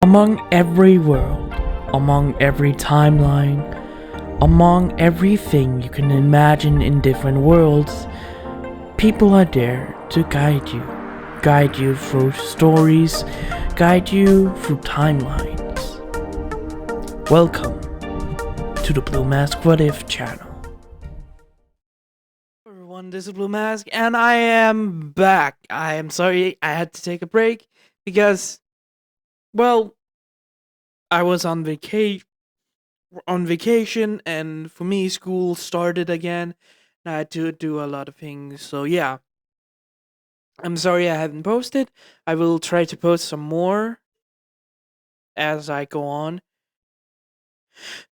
Among every world, among every timeline, among everything you can imagine in different worlds, people are there to guide you through stories, guide you through timelines. Welcome to the Blue Mask What If channel. Hello everyone, this is Blue Mask, and I am back. I am sorry I had to take a break because, well, I was on vacation, and for me, school started again, and I had to do a lot of things. So yeah, I'm sorry I haven't posted. I will try to post some more as I go on.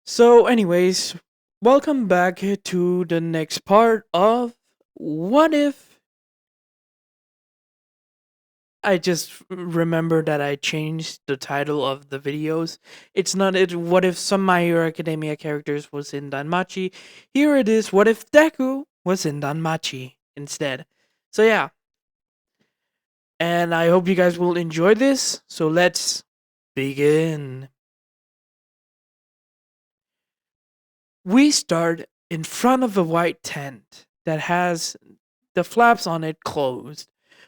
So, anyways, welcome back to the next part of What If. I just remember that I changed the title of the videos. It's not it. What if some My Hero Academia characters was in danmachi? Here it is. What if Deku was in danmachi instead? So yeah, and I hope you guys will enjoy this. So let's begin. We start in front of a white tent that has the flaps on it closed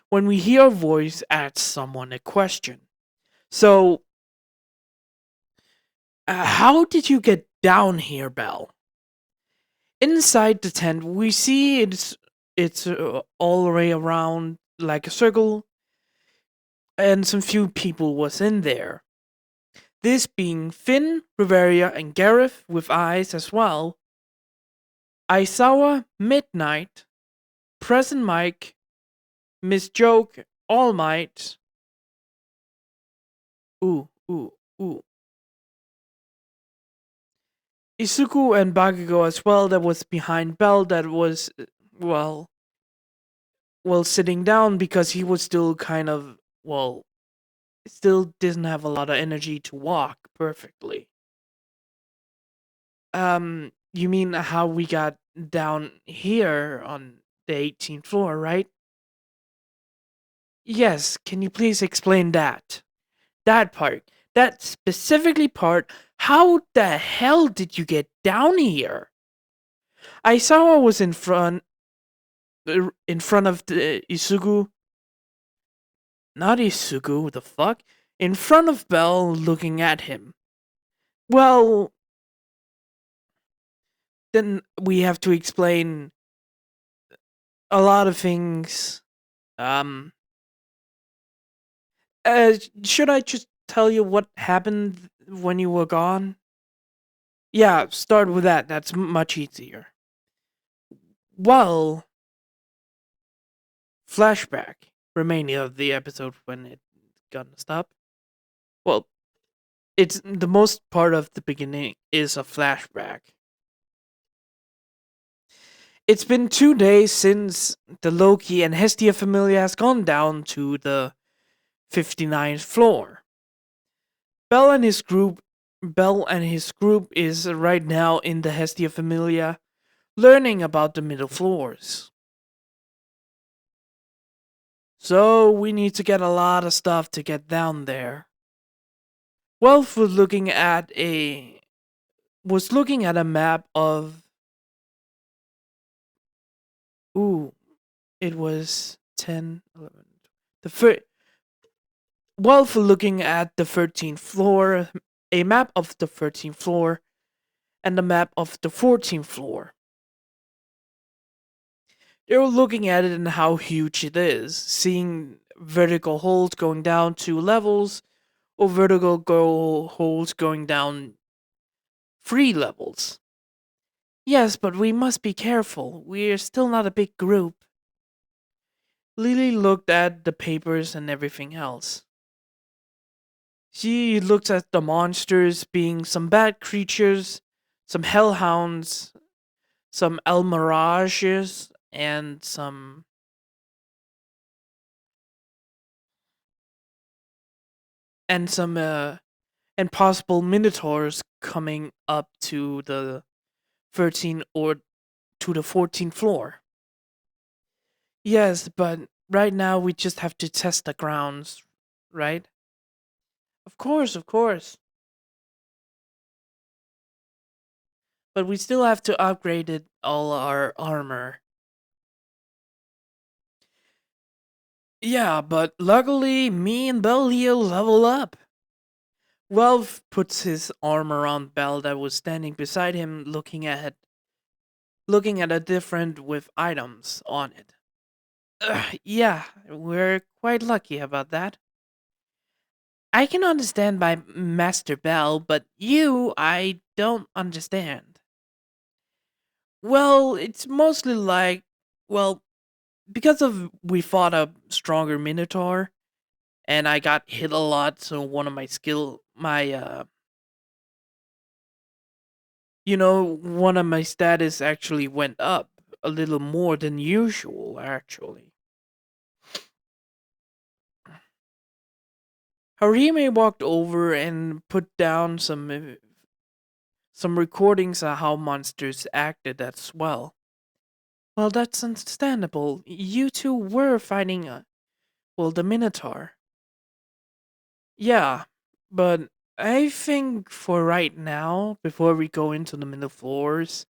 when we hear a voice ask someone a question. So, how did you get down here, Belle? Inside the tent, we see it's all the way around like a circle, and some few people was in there. This being Finn, Riveria, and Gareth with eyes as well. Aizawa, Midnight, Present Mike, Miss Joke, All Might. Ooh, ooh, ooh. Izuku and Bakugo as well, that was behind Bell, that was, well, sitting down because he was still kind of, still didn't have a lot of energy to walk perfectly. You mean how we got down here on the 18th floor, right? Yes, can you please explain that? That part. That specifically part. How the hell did you get down here? Aizawa was in front of the Isugu. Not Isugu, the fuck? In front of Bell looking at him. Well, then we have to explain a lot of things. Um, should I just tell you what happened when you were gone? Yeah, start with that. That's much easier. Well, flashback. Remaining of the episode when it gonna stop. Well, it's the most part of the beginning is a flashback. It's been 2 days since the Loki and Hestia Familia has gone down to the 59th floor. Bell and his group is right now in the Hestia Familia learning about the middle floors. So we need to get a lot of stuff to get down there. Welf was looking at a map of, it was 10, 11. Welf looking at the 13th floor, a map of the 13th floor, and a map of the 14th floor. They were looking at it and how huge it is, seeing vertical holes going down 2 levels, or holes going down 3 levels. Yes, but we must be careful. We're still not a big group. Lily looked at the papers and everything else. She looked at the monsters being some bad creatures, some hellhounds, some almirages, and some and possible minotaurs coming up to the 13 or to the 14th floor. Yes, but right now we just have to test the grounds, right? Of course, of course. But we still have to upgrade it, all our armor. Yeah, but luckily, me and Bellio level up. Welf puts his arm around Bell that was standing beside him, looking at a different with items on it. Yeah, we're quite lucky about that. I can understand by Master Bell, but you, I don't understand. Well, it's mostly like, well, because of we fought a stronger Minotaur, and I got hit a lot, so one of my one of my status actually went up a little more than usual, actually. Harime walked over and put down some recordings of how monsters acted as well. Well, that's understandable. You two were fighting, the Minotaur. Yeah, but I think for right now, before we go into the middle floors,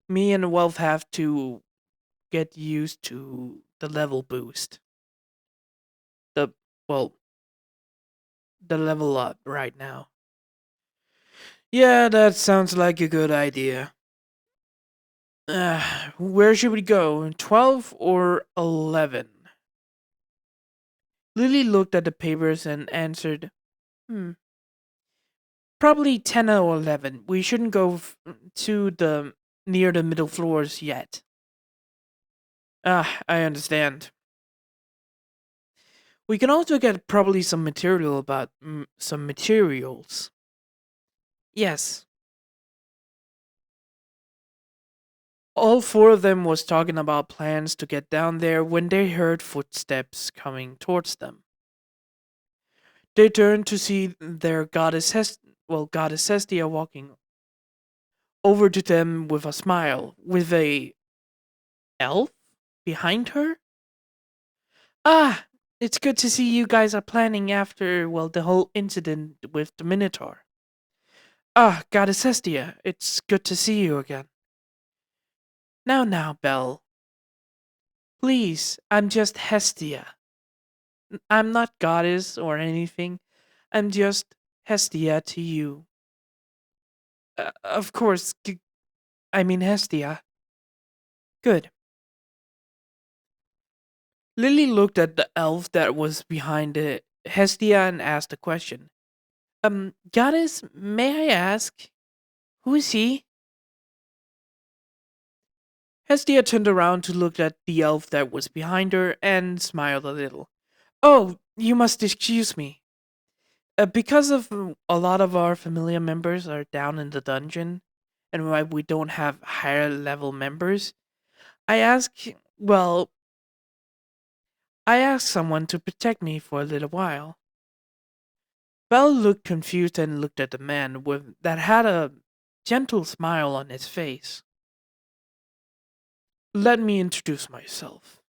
me and Wealth have to get used to the level boost. The, well, the level up right now. Yeah, that sounds like a good idea. Where should we go? 12 or 11? Lily looked at the papers and answered, hmm, probably 10 or 11. We shouldn't go to the near the middle floors yet. Ah, I understand. We can also get probably some materials. Yes. All four of them was talking about plans to get down there when they heard footsteps coming towards them. They turned to see their goddess Hestia walking over to them with a smile, with a elf behind her. Ah, it's good to see you guys are planning after, the whole incident with the Minotaur. Ah, goddess Hestia, it's good to see you again. Now, Belle. Please, I'm just Hestia. I'm not goddess or anything. I'm just Hestia to you. Of course, I mean Hestia. Good. Lily looked at the elf that was behind Hestia and asked a question. Goddess, may I ask, who is he? Hestia turned around to look at the elf that was behind her and smiled a little. Oh, you must excuse me. Because of a lot of our familiar members are down in the dungeon, and why we don't have higher level members, I ask, well, I asked someone to protect me for a little while. Bell looked confused and looked at the man with that had a gentle smile on his face. Let me introduce myself.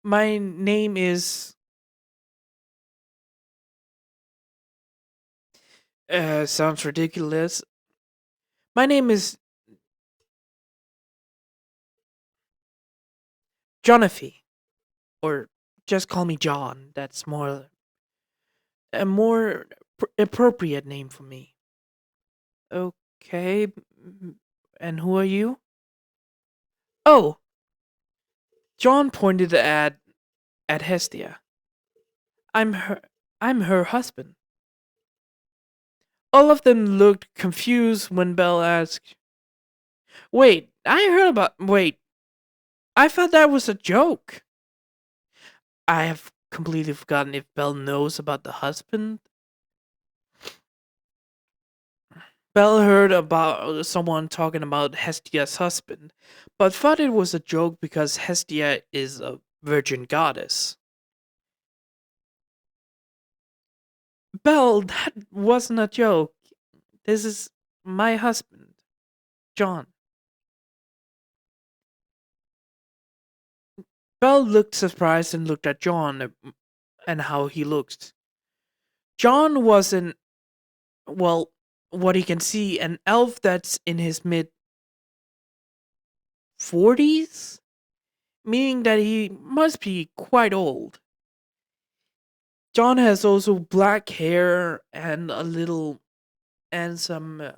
My name is sounds ridiculous. My name is Jonathan, or just call me John. That's a more appropriate name for me. Okay, and who are you? Oh, John pointed at Hestia. I'm her I'm her husband. All of them looked confused when Belle asked, Wait, I thought that was a joke. I have completely forgotten if Belle knows about the husband. Belle heard about someone talking about Hestia's husband, but thought it was a joke because Hestia is a virgin goddess. Belle, that wasn't a joke. This is my husband, John. Belle looked surprised and looked at John and how he looked. John wasn't, well, what he can see, an elf that's in his mid 40s, meaning that he must be quite old. John has also black hair and a little and some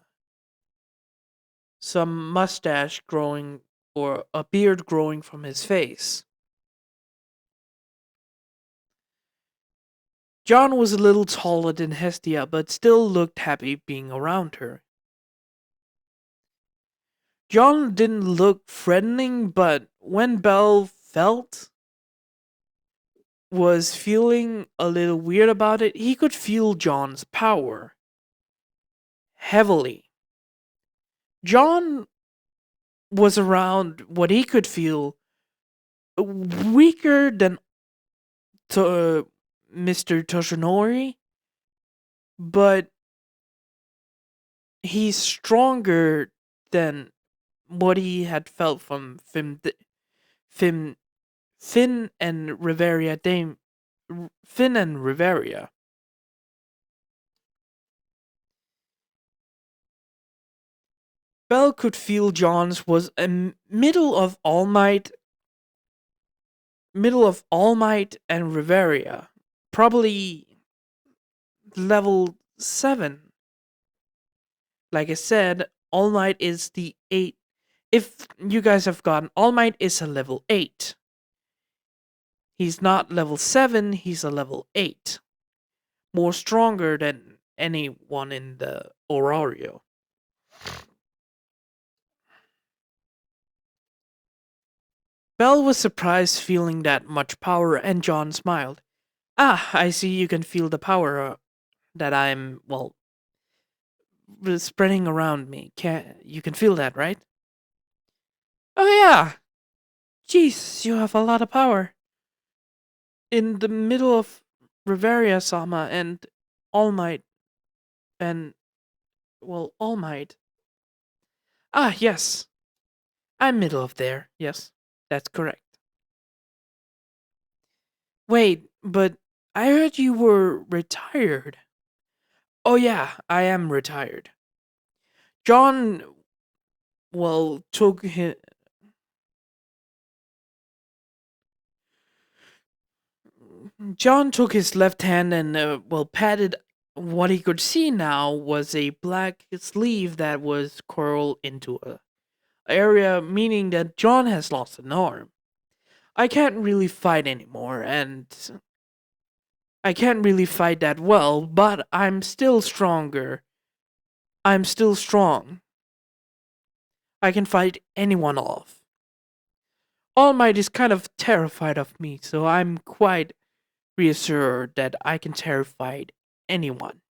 mustache growing or a beard growing from his face. John was a little taller than Hestia, but still looked happy being around her. John didn't look threatening, but when Belle was feeling a little weird about it, he could feel John's power heavily. John was around what he could feel weaker than Mr. Toshinori, but he's stronger than what he had felt from Finn, Finn and Riveria Dame, Finn and Riveria. Belle could feel John's was a middle of All Might and Riveria, probably level 7. Like I said, All Might is the 8. If you guys have gotten, All Might is a level 8. He's not level 7, he's a level 8. More stronger than anyone in the Orario. Belle was surprised feeling that much power, and John smiled. Ah, I see you can feel the power that I'm, well, spreading around me. You can feel that, right? Oh yeah! Jeez, you have a lot of power. In the middle of Riveria Sama and All Might and, well, All Might. Ah, yes. I'm middle of there, yes. That's correct. Wait, but I heard you were retired. Oh yeah, I am retired. John, well, John took his left hand and, well, patted. What he could see now was a black sleeve that was curled into a area, meaning that John has lost an arm. I can't really fight anymore, and I can't really fight that well, but I'm still stronger. I'm still strong. I can fight anyone off. All Might is kind of terrified of me, so I'm quite reassured that I can terrify anyone.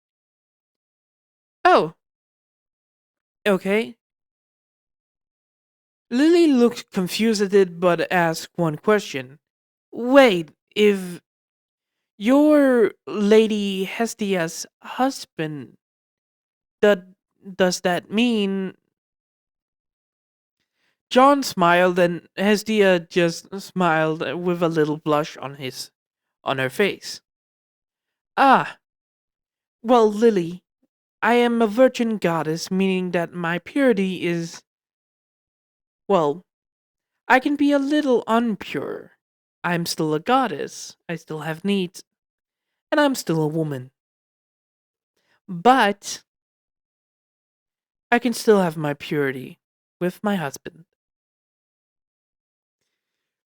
Oh, okay. Lily looked confused at it but asked one question. Wait, if you're Lady Hestia's husband, that does that mean John smiled and Hestia just smiled with a little blush on her face. Ah, well, Lily, I am a virgin goddess, meaning that my purity is, well, I can be a little unpure. I'm still a goddess. I still have needs, and I'm still a woman. But I can still have my purity with my husband.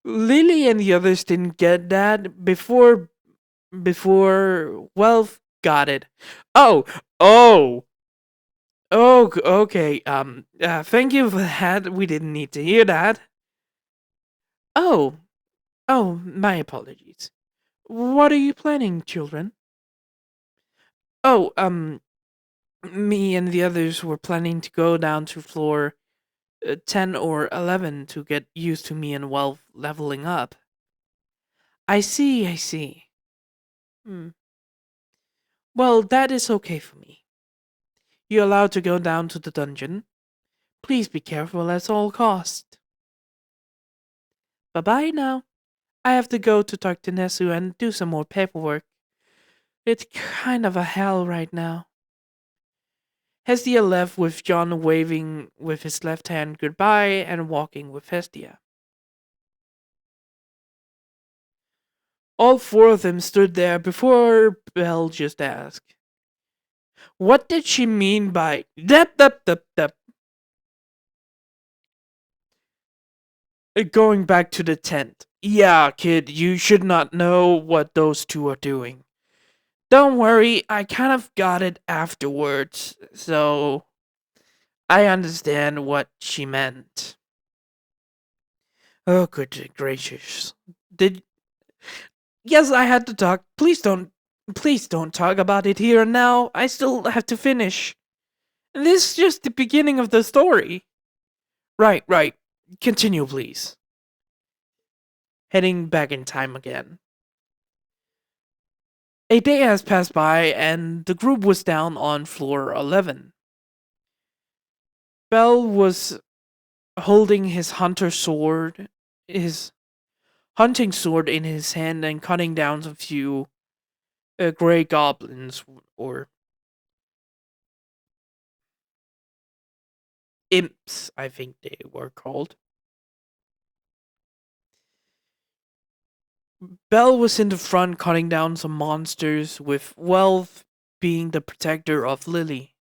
Lily and the others didn't get that before Wealth got it. Oh, oh, oh, okay. Thank you for that. We didn't need to hear that. Oh, oh, my apologies. What are you planning, children? Oh, me and the others were planning to go down to floor 10 or 11 to get used to me and Wealth leveling up. I see, I see. Hmm. Well, that is okay for me. You're allowed to go down to the dungeon. Please be careful at all costs. Bye bye now. I have to go to talk to Nesu and do some more paperwork. It's kind of a hell right now. Hestia left with John waving with his left hand goodbye and walking with Hestia. All four of them stood there before Belle just asked, "What did she mean by dep? Going back to the tent. Yeah, kid, you should not know what those two are doing. Don't worry, I kind of got it afterwards, so I understand what she meant." Oh, good gracious. Did Yes, I had to talk. Please don't talk about it here and now. I still have to finish. This is just the beginning of the story. Right. Continue, please. Heading back in time again. A day has passed by and the group was down on floor 11. Bell was holding his hunting sword in his hand and cutting down a few gray goblins or imps, I think they were called. Bell was in the front cutting down some monsters, with Wealth being the protector of Lily.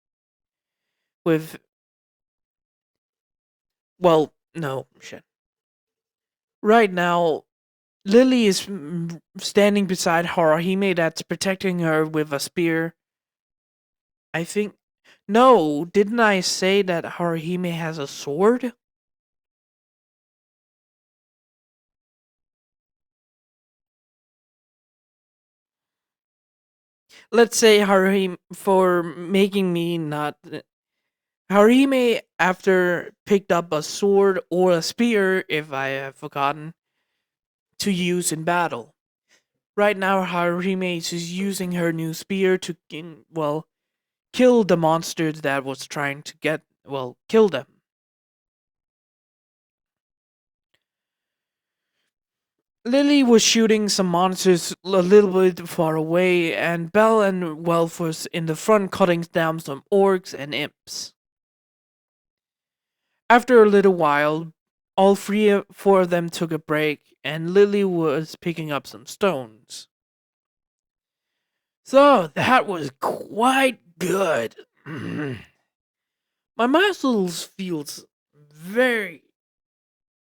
With, well, no, shit. Right now, Lily is standing beside Harahime that's protecting her with a spear. I think. No, didn't I say that Harahime has a sword? Let's say Harahime for making me not. Harime, after picked up a sword or a spear, if I have forgotten, to use in battle. Right now, Harime is using her new spear to, kill the monster that was trying to kill them. Lily was shooting some monsters a little bit far away, and Belle and Welf was in the front cutting down some orcs and imps. After a little while, all four of them took a break, and Lily was picking up some stones. So that was quite good. My muscles feels very.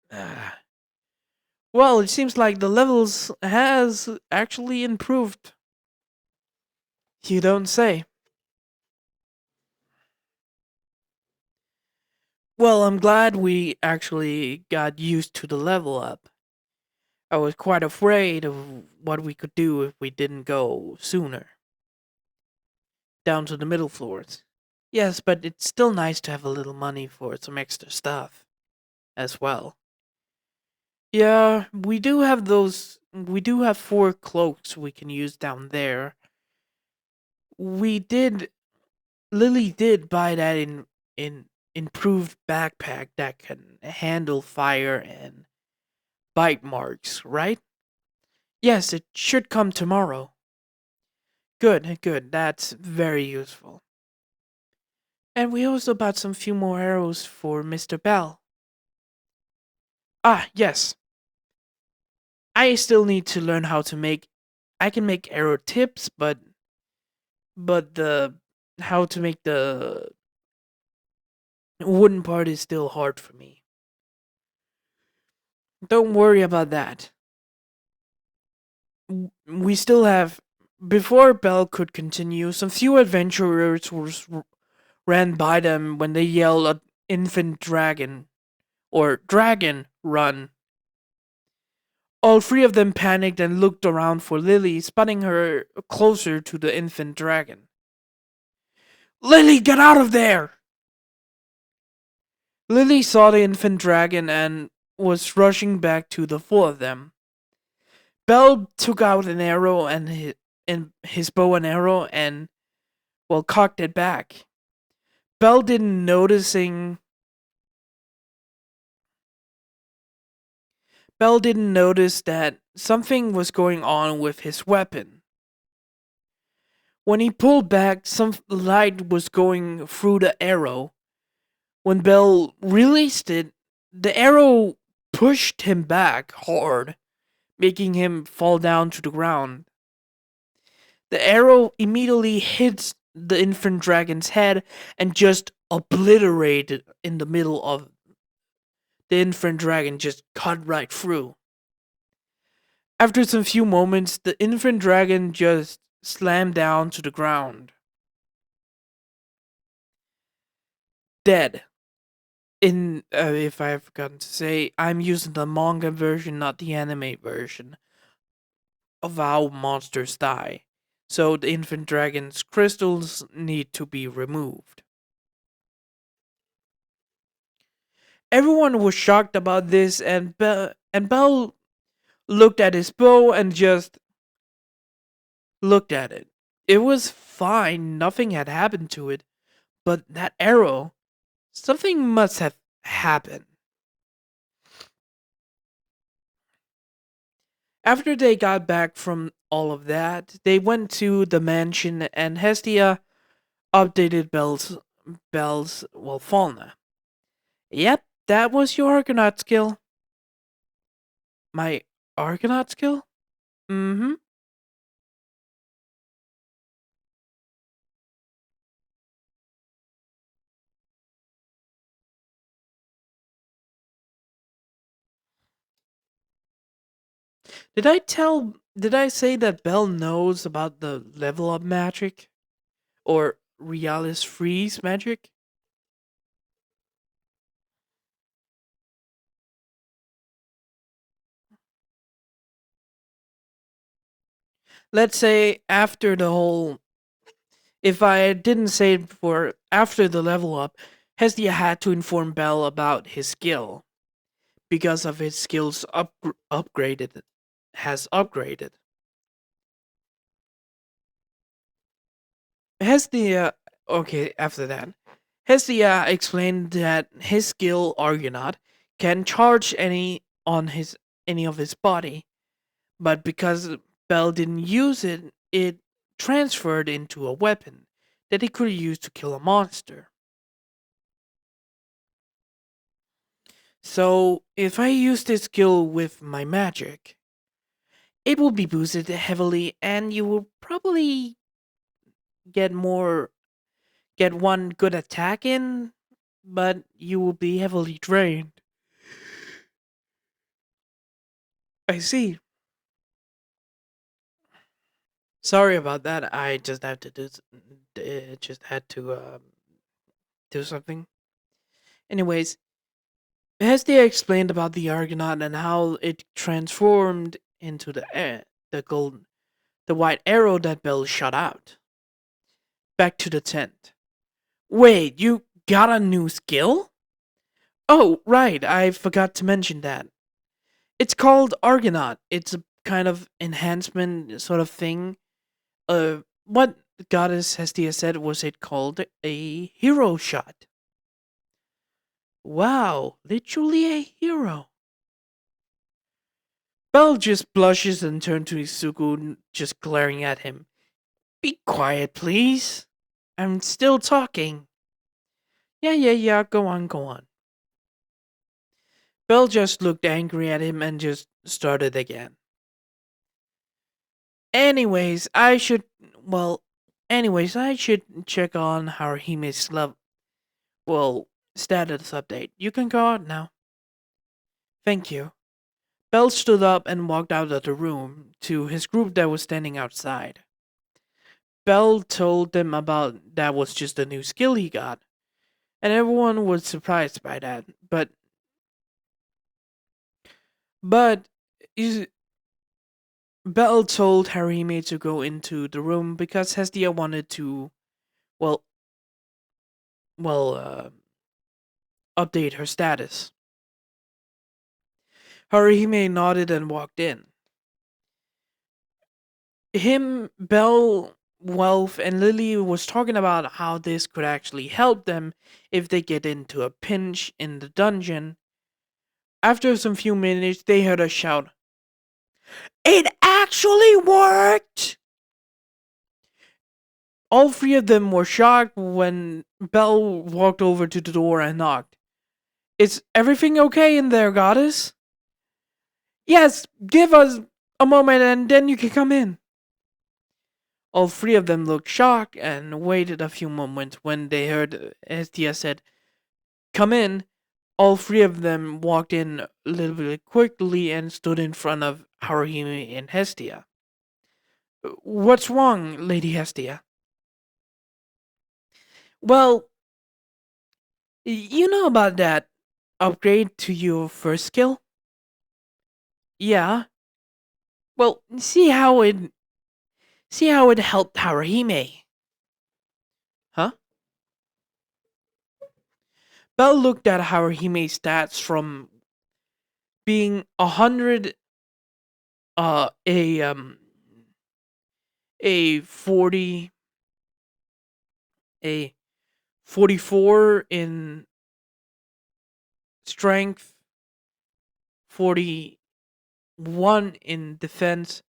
Uh, well, it seems like the levels has actually improved. You don't say. Well, I'm glad we actually got used to the level up. I was quite afraid of what we could do if we didn't go sooner. Down to the middle floors. Yes, but it's still nice to have a little money for some extra stuff as well. Yeah, we do have four cloaks we can use down there. We did Lily did buy that in improved backpack that can handle fire and bite marks, right? Yes, it should come tomorrow. Good. That's very useful. And we also bought some few more arrows for Mr. Bell. Ah, yes. I still need to learn how to make. I can make arrow tips, but the how to make the wooden part is still hard for me. Don't worry about that. We still have. Before Bell could continue, some few adventurers ran by them when they yelled at infant dragon or dragon run. All three of them panicked and looked around for Lily, spotting her closer to the infant dragon. Lily, get out of there! Lily saw the infant dragon and was rushing back to the four of them. Bell took out an arrow and his bow and arrow and cocked it back. Bell didn't noticing Bell didn't notice that something was going on with his weapon. When he pulled back, some light was going through the arrow. When Bell released it, the arrow pushed him back hard, making him fall down to the ground. The arrow immediately hits the infant dragon's head and just obliterated in the middle of the infant dragon, just cut right through. After some few moments, the infant dragon just slammed down to the ground, dead. If I've forgotten to say, I'm using the manga version, not the anime version of how monsters die. So the infant dragon's crystals need to be removed. Everyone was shocked about this, and Bell looked at his bow and just looked at it. It was fine, nothing had happened to it, but that arrow, something must have happened. After they got back from all of that, they went to the mansion and Hestia updated Bell's fauna. Yep, that was your Argonaut skill. My Argonaut skill? Mm-hmm. Did I say that Bell knows about the level up magic? Or Realis freeze magic? Let's say after the whole, if I didn't say it before, after the level up, Hestia had to inform Bell about his skill because of his skills upgraded, has upgraded. Hestia, okay, after that, Hestia explained that his skill Argonaut can charge any of his body, but because Bell didn't use it, it transferred into a weapon that he could use to kill a monster. So, if I use this skill with my magic, it will be boosted heavily and you will probably get more get one good attack in, but you will be heavily drained. I see. Sorry about that. I just had to just had to do something. Anyways, Hestia explained about the Argonaut and how it transformed into the golden, the white arrow that Bell shot out. Back to the tent. Wait, you got a new skill? Oh, right, I forgot to mention that. It's called Argonaut. It's a kind of enhancement sort of thing. What Goddess Hestia said was it called a hero shot. Wow, literally a hero. Belle just blushes and turns to Isuku, just glaring at him. Be quiet, please. I'm still talking. Yeah, go on, go on. Belle just looked angry at him and just started again. Anyways, I should, well, I should check on Haruhime's well, status update. You can go out now. Thank you. Bell stood up and walked out of the room to his group that was standing outside. Bell told them about that was just a new skill he got, and everyone was surprised by that. But is Bell told Harime to go into the room because Hestia wanted to, well, well, update her status. Harime nodded and walked in. Bell, Welf, and Lily was talking about how this could actually help them if they get into a pinch in the dungeon. After some few minutes, they heard a shout. It actually worked! All three of them were shocked when Belle walked over to the door and knocked. Is everything okay in there, goddess? Yes, give us a moment and then you can come in. All three of them looked shocked and waited a few moments when they heard Hestia said, come in. All three of them walked in a little bit quickly and stood in front of Haruhime and Hestia. What's wrong, Lady Hestia? Well, you know about that upgrade to your first skill? Yeah. Well, see how it helped Haruhime. Huh? Belle looked at Haruhime's stats from being 100 a 40 a 44 in strength, 41 in defense,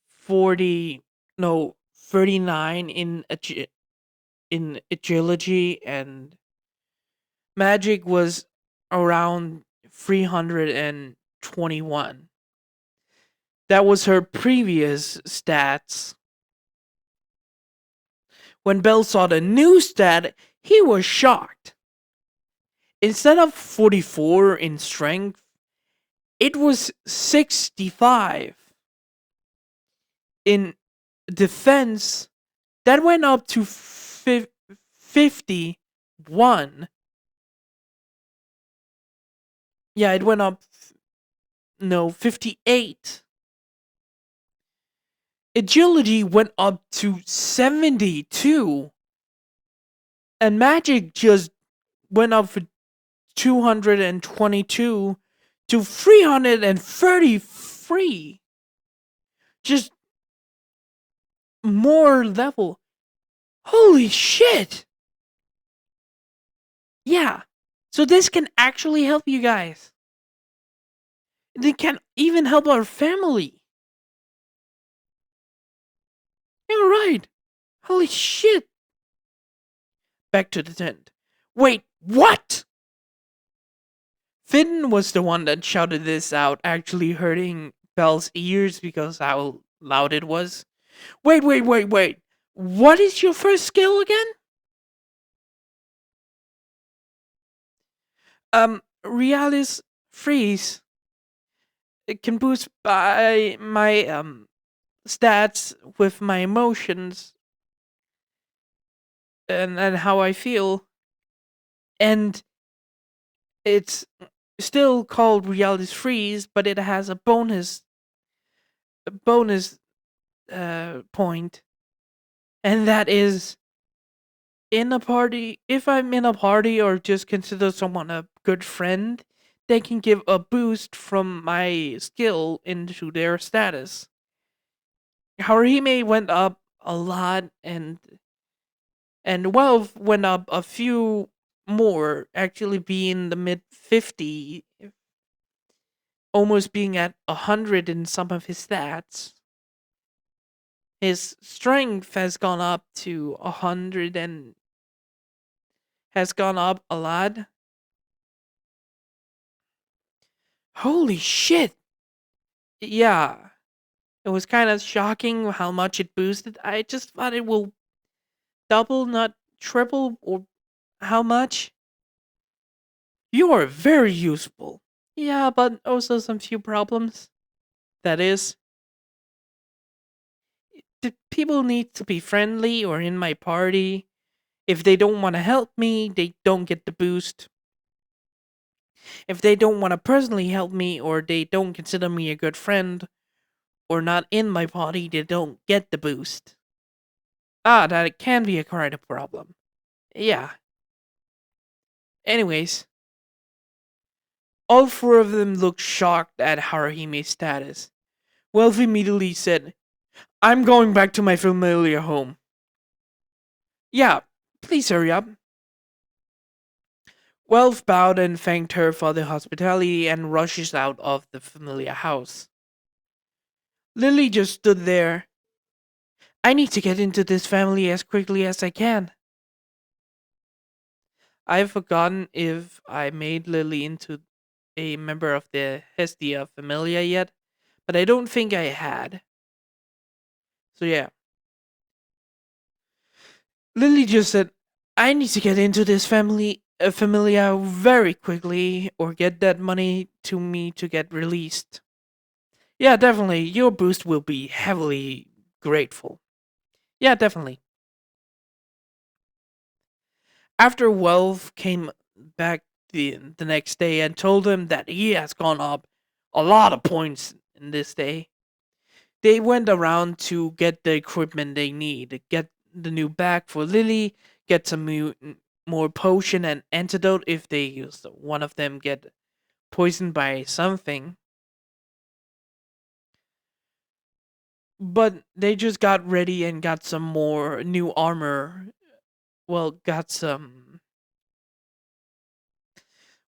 40 no 39 in agility, and magic was around 321. That was her previous stats. When Bell saw the new stat, he was shocked. Instead of 44 in strength, it was 65. In defense, that went up to 51. Yeah, it went up, no, 58. Agility went up to 72. And magic just went up for 222 to 333. Just more level. Holy shit! Yeah. So this can actually help you guys. It can even help our family. You're right. Holy shit. Back to the tent. Wait, what? Finn was the one that shouted this out, actually hurting Belle's ears because how loud it was. Wait. What is your first skill again? Realis Freeze. It can boost by my stats with my emotions and how I feel. And it's still called Realis Freeze, but it has a bonus point, and that is in a party. If I'm in a party or just consider someone a good friend, they can give a boost from my skill into their status. Haruhime went up a lot, and wealth went up a few more, actually being the mid 50, almost being at 100 in some of his stats. His strength has gone up to 100 and has gone up a lot. Holy shit! Yeah, it was kind of shocking how much it boosted. I just thought it will double, not triple, or how much? You are very useful. Yeah, but also some few problems. That is, the people need to be friendly or in my party. If they don't want to help me, they don't get the boost. If they don't want to personally help me or they don't consider me a good friend or not in my party, they don't get the boost. Ah, that can be a kind of problem. Yeah. Anyways, all four of them looked shocked at Haruhime's status. Welf immediately said, I'm going back to my familiar home. Yeah, please hurry up. Welf bowed and thanked her for the hospitality and rushes out of the familiar house. Lily just stood there. I need to get into this family as quickly as I can. I've forgotten if I made Lily into a member of the Hestia Familia yet, but I don't think I had. So yeah, Lily just said, I need to get into this family Familia very quickly or get that money to me to get released. Yeah, definitely. Your boost will be heavily grateful. Yeah, definitely. After Wealth came back the next day and told him that he has gone up a lot of points in this day, they went around to get the equipment they need, get the new bag for Lily, get some more potion and antidote if they use one of them get poisoned by something. But they just got ready and got some more new armor. Well, got some.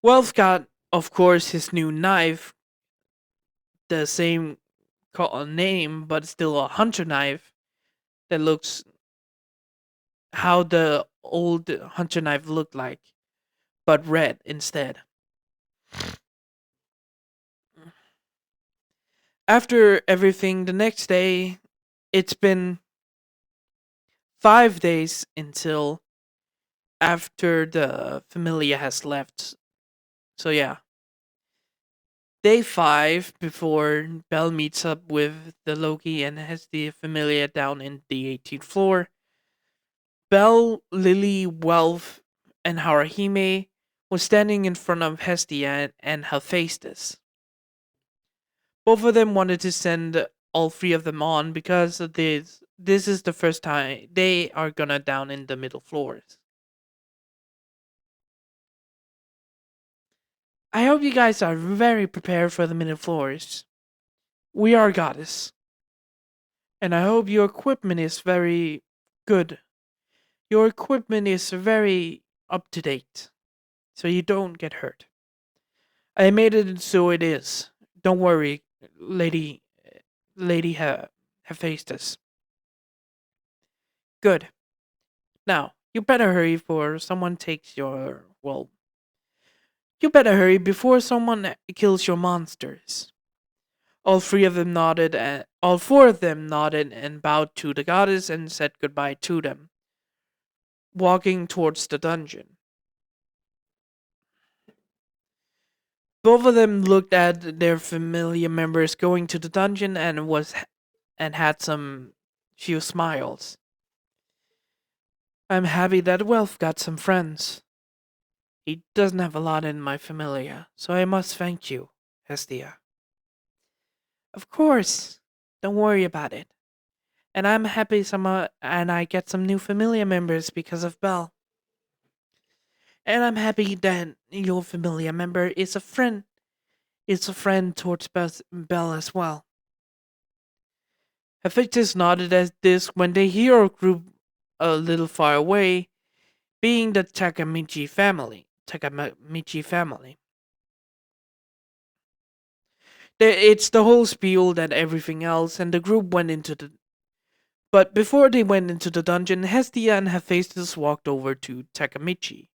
Wealth got, of course, his new knife, the same name, but still a hunter knife that looks how the old hunter knife looked like, but red instead. After everything, the next day, it's been 5 days until after the Familia has left. So yeah, day 5 before Belle meets up with the Loki and has the Familia down in the 18th floor. Belle, Lily, Welf, and Harahime was standing in front of Hestia and Hephaestus. Both of them wanted to send all three of them on because of this is the first time they are gonna down in the middle floors. I hope you guys are very prepared for the middle floors. We are goddess, and I hope your equipment is very good. Your equipment is very up to date, so you don't get hurt. I made it so it is. Don't worry, lady. Lady Hephaestus. Good. Now you better hurry for someone takes your well. You better hurry before someone kills your monsters. All three of them nodded, and all four of them nodded and bowed to the goddess and said goodbye to them, walking towards the dungeon. Both of them looked at their familiar members going to the dungeon and had some few smiles. I'm happy that Welf got some friends. He doesn't have a lot in my familia, so I must thank you, Hestia. Of course. Don't worry about it. And I'm happy and I get some new familia members because of Belle. And I'm happy that your familia member is a friend. Is a friend towards Belle as well. Hephaestus nodded at this when they hear a group a little far away, being the Takamichi family. Takamichi family. It's the whole spiel that everything else, and the group went into the. But before they went into the dungeon, Hestia and Hephaestus walked over to Takamichi.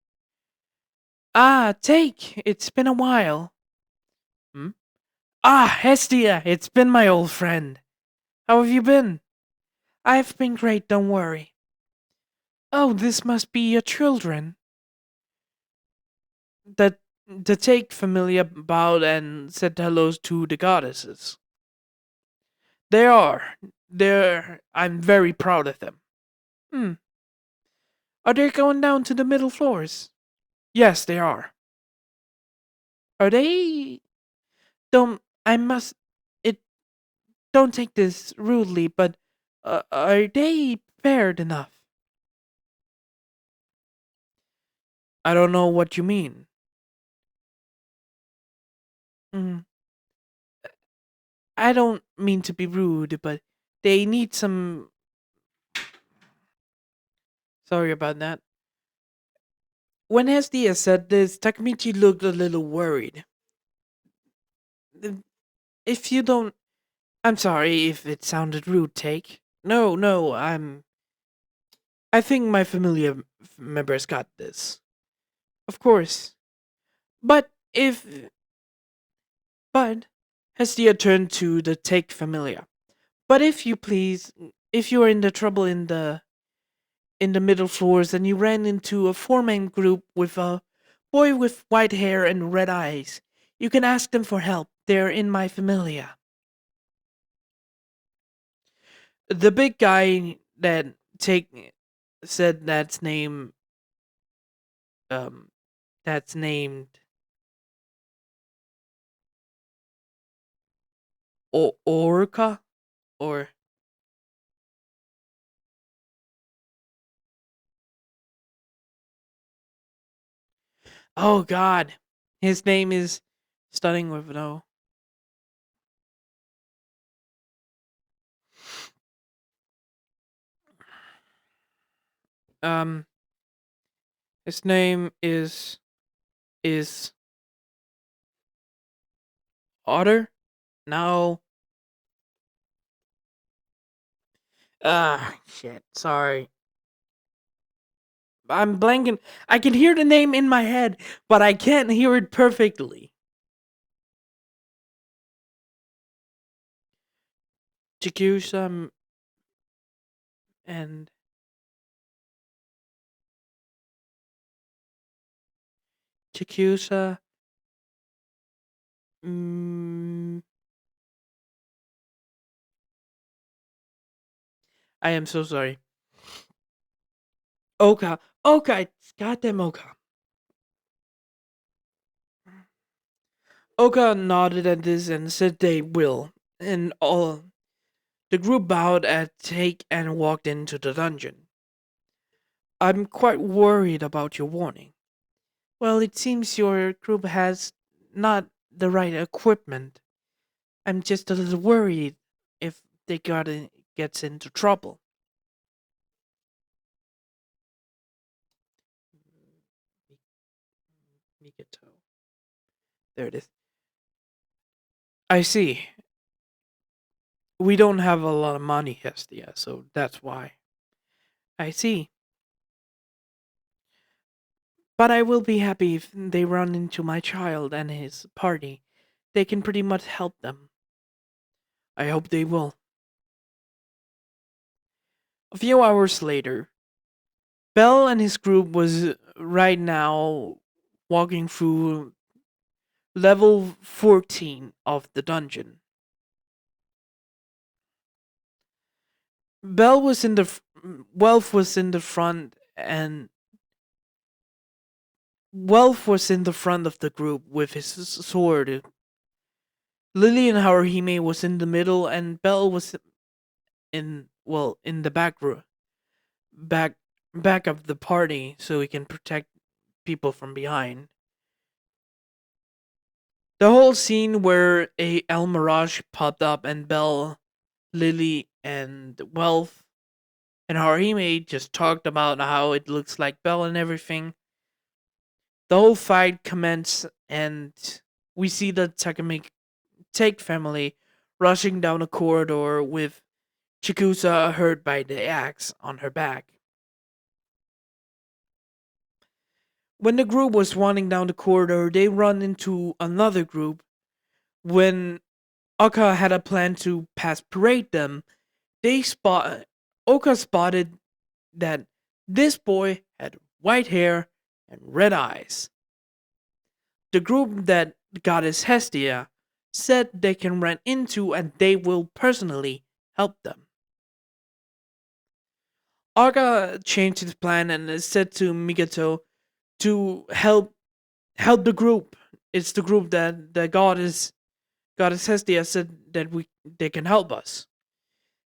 Ah, Take, it's been a while. Hmm? Ah, Hestia, it's been my old friend. How have you been? I've been great, don't worry. Oh, this must be your children. The Take familiar bowed and said hello to the goddesses. They are. I'm very proud of them. Hmm. Are they going down to the middle floors? Yes, they are. Are they? Don't. I must. It. Don't take this rudely, but are they prepared enough? I don't know what you mean. Mm, I don't mean to be rude, but they need some. Sorry about that. When Hestia said this, Takamichi looked a little worried. If you don't. I'm sorry if it sounded rude, Take. No, no, I think my familiar members got this. Of course. But if but Hestia turned to the take familiar. But if you please, if you are in the trouble in the middle floors and you ran into a four-man group with a boy with white hair and red eyes, you can ask them for help. They're in my familia. The big guy that take said um that's named Orca or oh god. His name is starting with no. Um his name is Otter? No. Ah shit. Sorry. I'm blanking. I can hear the name in my head, but I can't hear it perfectly. Chikusa and Chikusa. Mm, I am so sorry. Oka. Oka. It's goddamn Oka. Oka nodded at this and said they will. And all the group bowed at take and walked into the dungeon. I'm quite worried about your warning. Well, it seems your group has not the right equipment. I'm just a little worried if they gets into trouble. Mikoto. There it is. I see. We don't have a lot of money, Hestia, so that's why. I see. But I will be happy if they run into my child and his party. They can pretty much help them. I hope they will. A few hours later, Bell and his group was right now walking through level 14 of the dungeon. Bell was in the Wealth was in the front and Wealth was in the front of the group with his sword. Lily and Haruhime was in the middle and Bell was in the back back of the party so he can protect people from behind. The whole scene where a El Mirage popped up and Bell, Lily, and Wealth and Haruhime just talked about how it looks like Bell and everything. The whole fight commences, and we see the Take family rushing down a corridor with Chikusa hurt by the axe on her back. When the group was running down the corridor, they run into another group. When Oka had a plan to pass parade them, they spot Oka spotted that this boy had white hair and red eyes. The group that Goddess Hestia said they can run into and they will personally help them. Arga changed his plan and said to Migato to help the group. It's the group that the goddess Hestia said that we they can help us.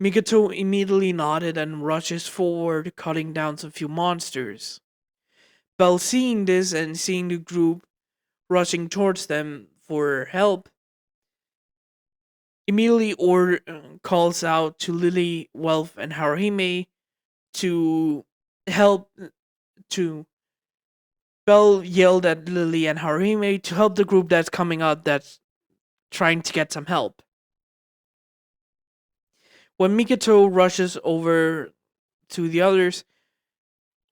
Migato immediately nodded and rushes forward, cutting down some few monsters. Bell seeing this and seeing the group rushing towards them for help, immediately calls out to Lily, Wealth, and Haruhime to help. To Bell yelled at Lily and Haruhime to help the group that's coming out that's trying to get some help. When Mikoto rushes over to the others,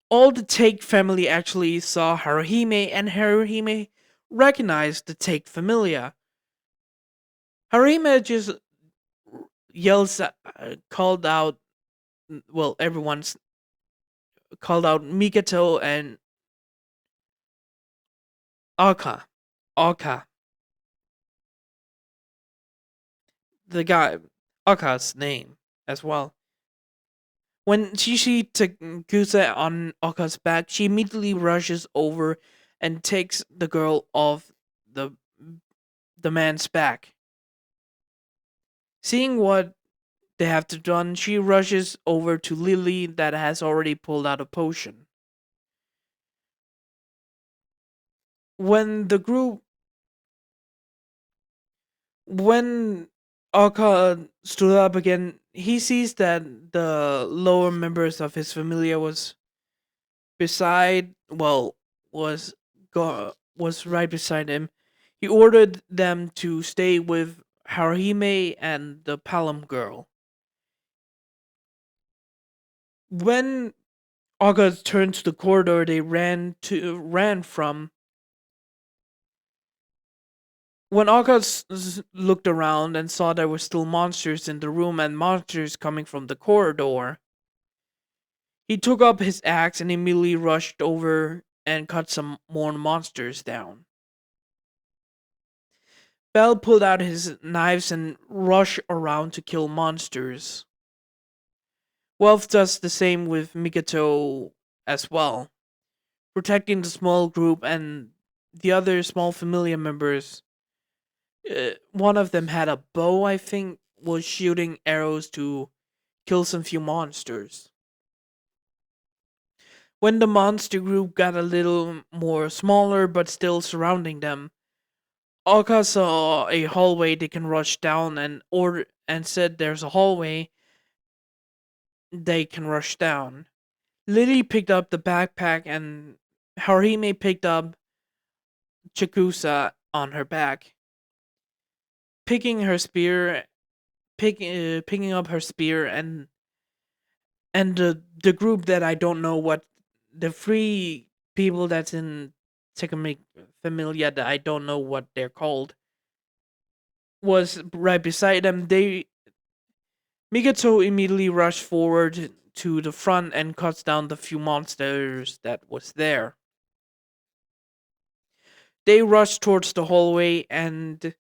all the Take family actually saw Haruhime, and Haruhime recognized the Take familia. Haruhime just yells, called out, well, everyone's called out Mikoto and Aka. Aka, the guy, Aka's name as well. When Shishi Takusa on Oka's back, she immediately rushes over and takes the girl off the the man's back. Seeing what they have to done, she rushes over to Lily that has already pulled out a potion. When the group when Oka stood up again, he sees that the lower members of his familia beside well was right beside him. He ordered them to stay with Haruhime and the Palom girl. When Aga turned to the corridor they ran from, when Aga looked around and saw there were still monsters in the room and monsters coming from the corridor, he took up his axe and immediately rushed over and cut some more monsters down. Bell pulled out his knives and rushed around to kill monsters. Wealth does the same with Mikoto as well, protecting the small group and the other small familiar members. One of them had a bow, I think, was shooting arrows to kill some few monsters. When the monster group got a little more smaller but still surrounding them, Alka saw a hallway they can rush down and said there's a hallway they can rush down. Lily picked up the backpack and Haruhime picked up Chikusa on her back, picking her spear, picking up her spear, and the group that I don't know what the three people that's in Tekamic Familia that I don't know what they're called was right beside them. They Migato immediately rushed forward to the front and cuts down the few monsters that was there. They rushed towards the hallway and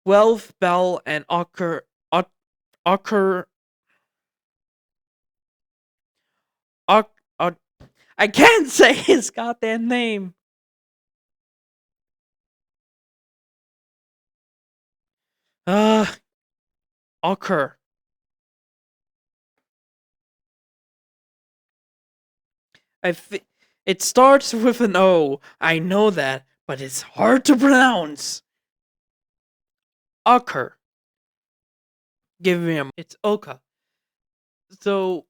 Wealth, Bell, and Ocker, Ock, Ock, I can't say his goddamn name. Uh, Ocker. It starts with an O. I know that, but it's hard to pronounce. Ocker. Give me a. It's Oka. So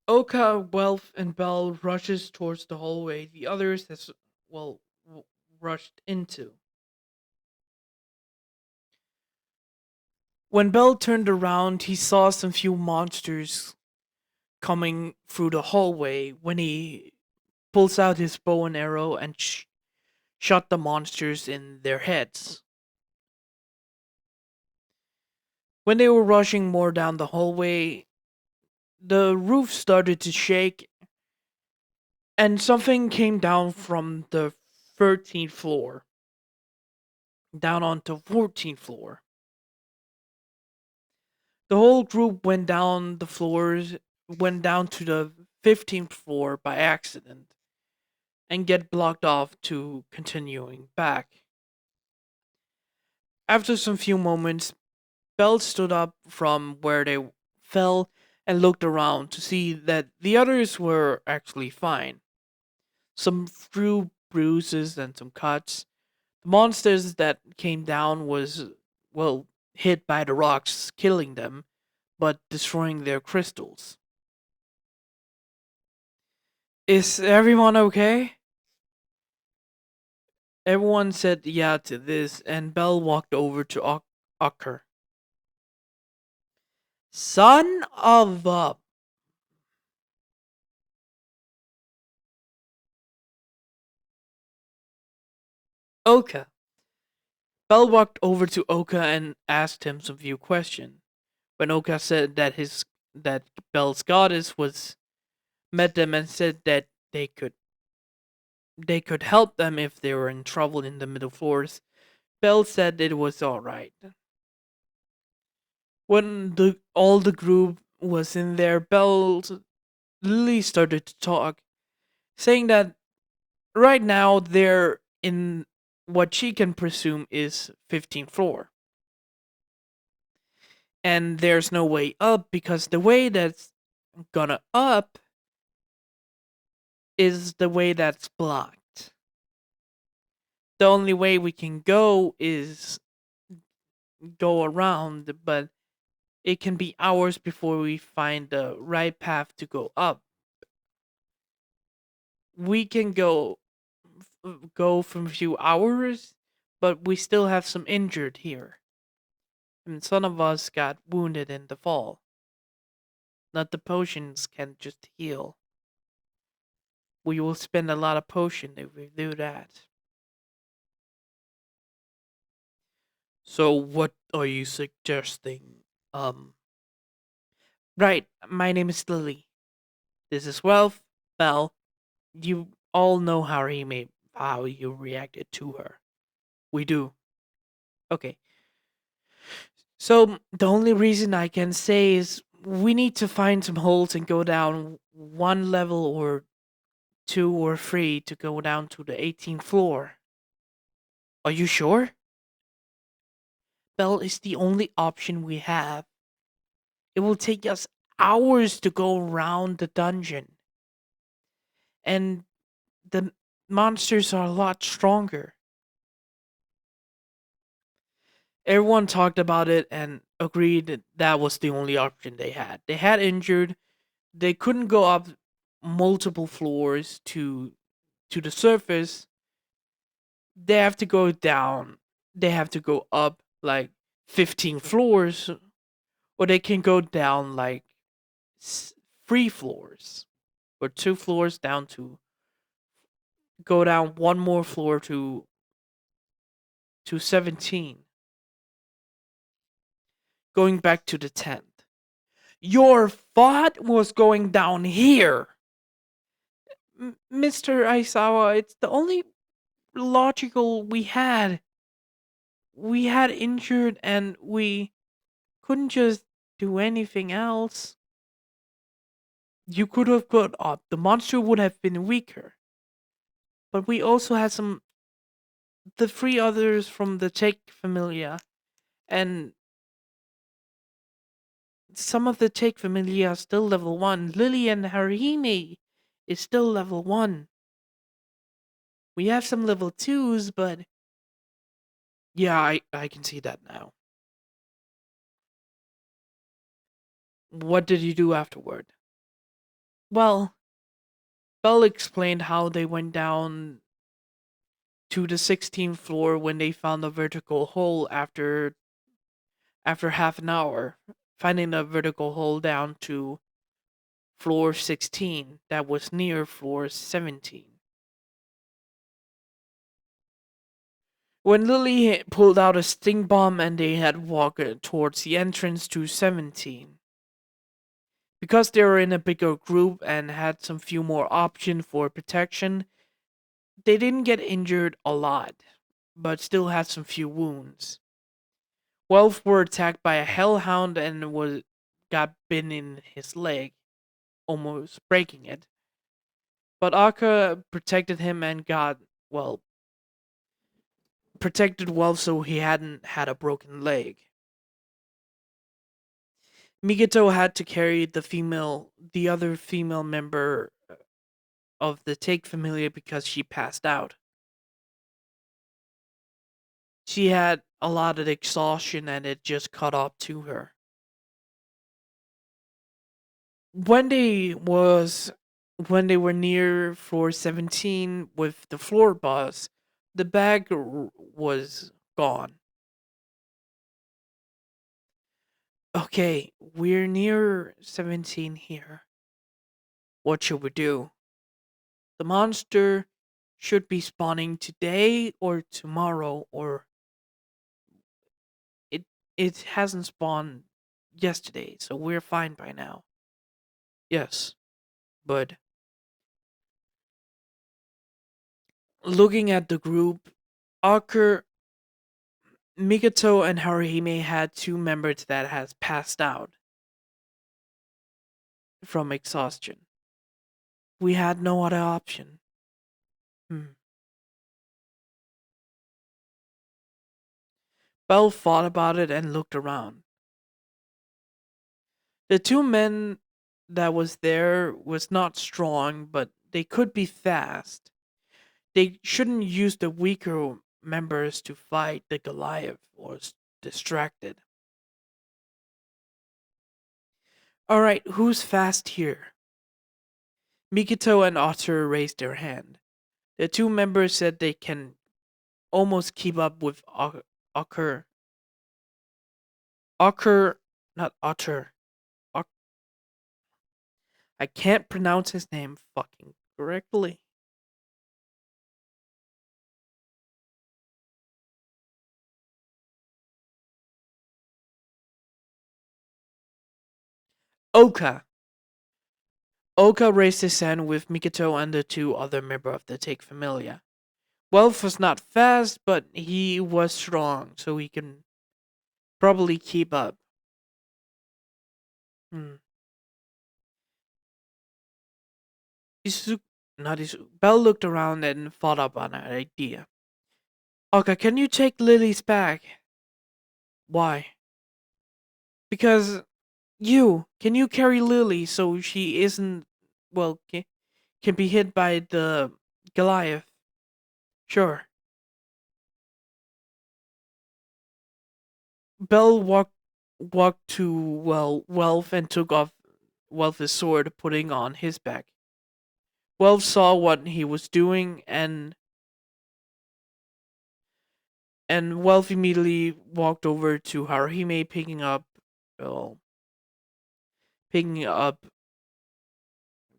Oka, Wealth, and Bell rushes towards the hallway. The others has well rushed into. When Bell turned around, he saw some few monsters coming through the hallway. When he pulls out his bow and arrow and shot the monsters in their heads. When they were rushing more down the hallway, the roof started to shake and something came down from the 13th floor down onto 14th floor. The whole group went down to the 15th floor by accident and get blocked off to continuing back. After some few moments, Bell stood up from where they fell and looked around to see that the others were actually fine. Some few bruises and some cuts. The monsters that came down was, well, hit by the rocks, killing them, but destroying their crystals. Is everyone okay? Everyone said yeah to this, and Bell walked over to Ocker. Son of a. Oka. Bell walked over to Oka and asked him some few questions. When Oka said that Bell's goddess was met them and said that they could help them if they were in trouble in the middle floors, Bell said it was all right. When the all the group was in there, Bell Lily started to talk, saying that right now they're in what she can presume is 15th floor. And there's no way up because the way that's gonna up is the way that's blocked. The only way we can go is go around, but it can be hours before we find the right path to go up. We can go from a few hours, but we still have some injured here. And some of us got wounded in the fall. Not the potions can just heal. We will spend a lot of potion if we do that. So what are you suggesting? Right, my name is Lily. This is Wealth, Bell. You all know how you reacted to her. We do. Okay. So the only reason I can say is we need to find some holes and go down one level or two or three to go down to the 18th floor. Are you sure? Bell is the only option we have. It will take us hours to go around the dungeon. And the monsters are a lot stronger. Everyone talked about it and agreed that that was the only option they had. They had injured. They couldn't go up multiple floors to the surface. They have to go down. They have to go up like 15 floors, or they can go down like 3 floors or 2 floors down to go down one more floor to 17, going back to the 10th. Your thought was going down here. Mr. Aisawa, it's the only logical we had. We had injured and we couldn't just do anything else. You could have got up. The monster would have been weaker. But we also had the 3 others from the Tech Familia, and some of the Tech Familia are still level 1. Lily and Harime is still level 1. We have some level 2s, but yeah, I can see that now. What did you do afterward? Well, Bell explained how they went down to the 16th floor when they found a vertical hole after half an hour, finding a vertical hole down to floor 16 that was near floor 17. When Lily pulled out a sting bomb and they had walked towards the entrance to 17. Because they were in a bigger group and had some few more options for protection, they didn't get injured a lot, but still had some few wounds. 12 were attacked by a hellhound and got bitten in his leg, almost breaking it. But Aka protected him and protected well so he hadn't had a broken leg. Migeto had to carry the other female member of the Take Familia because she passed out. She had a lot of exhaustion and it just caught up to her. When they were near floor 17 with the floor boss, the bag was gone. Okay, we're near 17 here. What should we do? The monster should be spawning today or tomorrow, or it it hasn't spawned yesterday, so we're fine by now. Yes, but looking at the group, Aker, Migato, and Haruhime had two members that has passed out from exhaustion. We had no other option. Hmm. Bell thought about it and looked around. The two men that was there was not strong, but they could be fast. They shouldn't use the weaker members to fight the Goliath or distracted. All right, who's fast here? Mikito and Otter raised their hand. The two members said they can almost keep up with Ocker. Ocker, not Otter. Ok- I can't pronounce his name fucking correctly. Oka. Oka raised his hand with Mikito and the two other members of the Take Familia. Welf was not fast, but he was strong, so he can probably keep up. Hmm. Isu- not Isu. Bell looked around and thought up on an idea. Oka, can you take Lily's bag? Why? Because can you carry Lily so she isn't, well, can be hit by the Goliath? Sure. Bell walked to, well, Welf and took off Welf's sword, putting on his back. Welf saw what he was doing, and Welf immediately walked over to Haruhime, well, picking up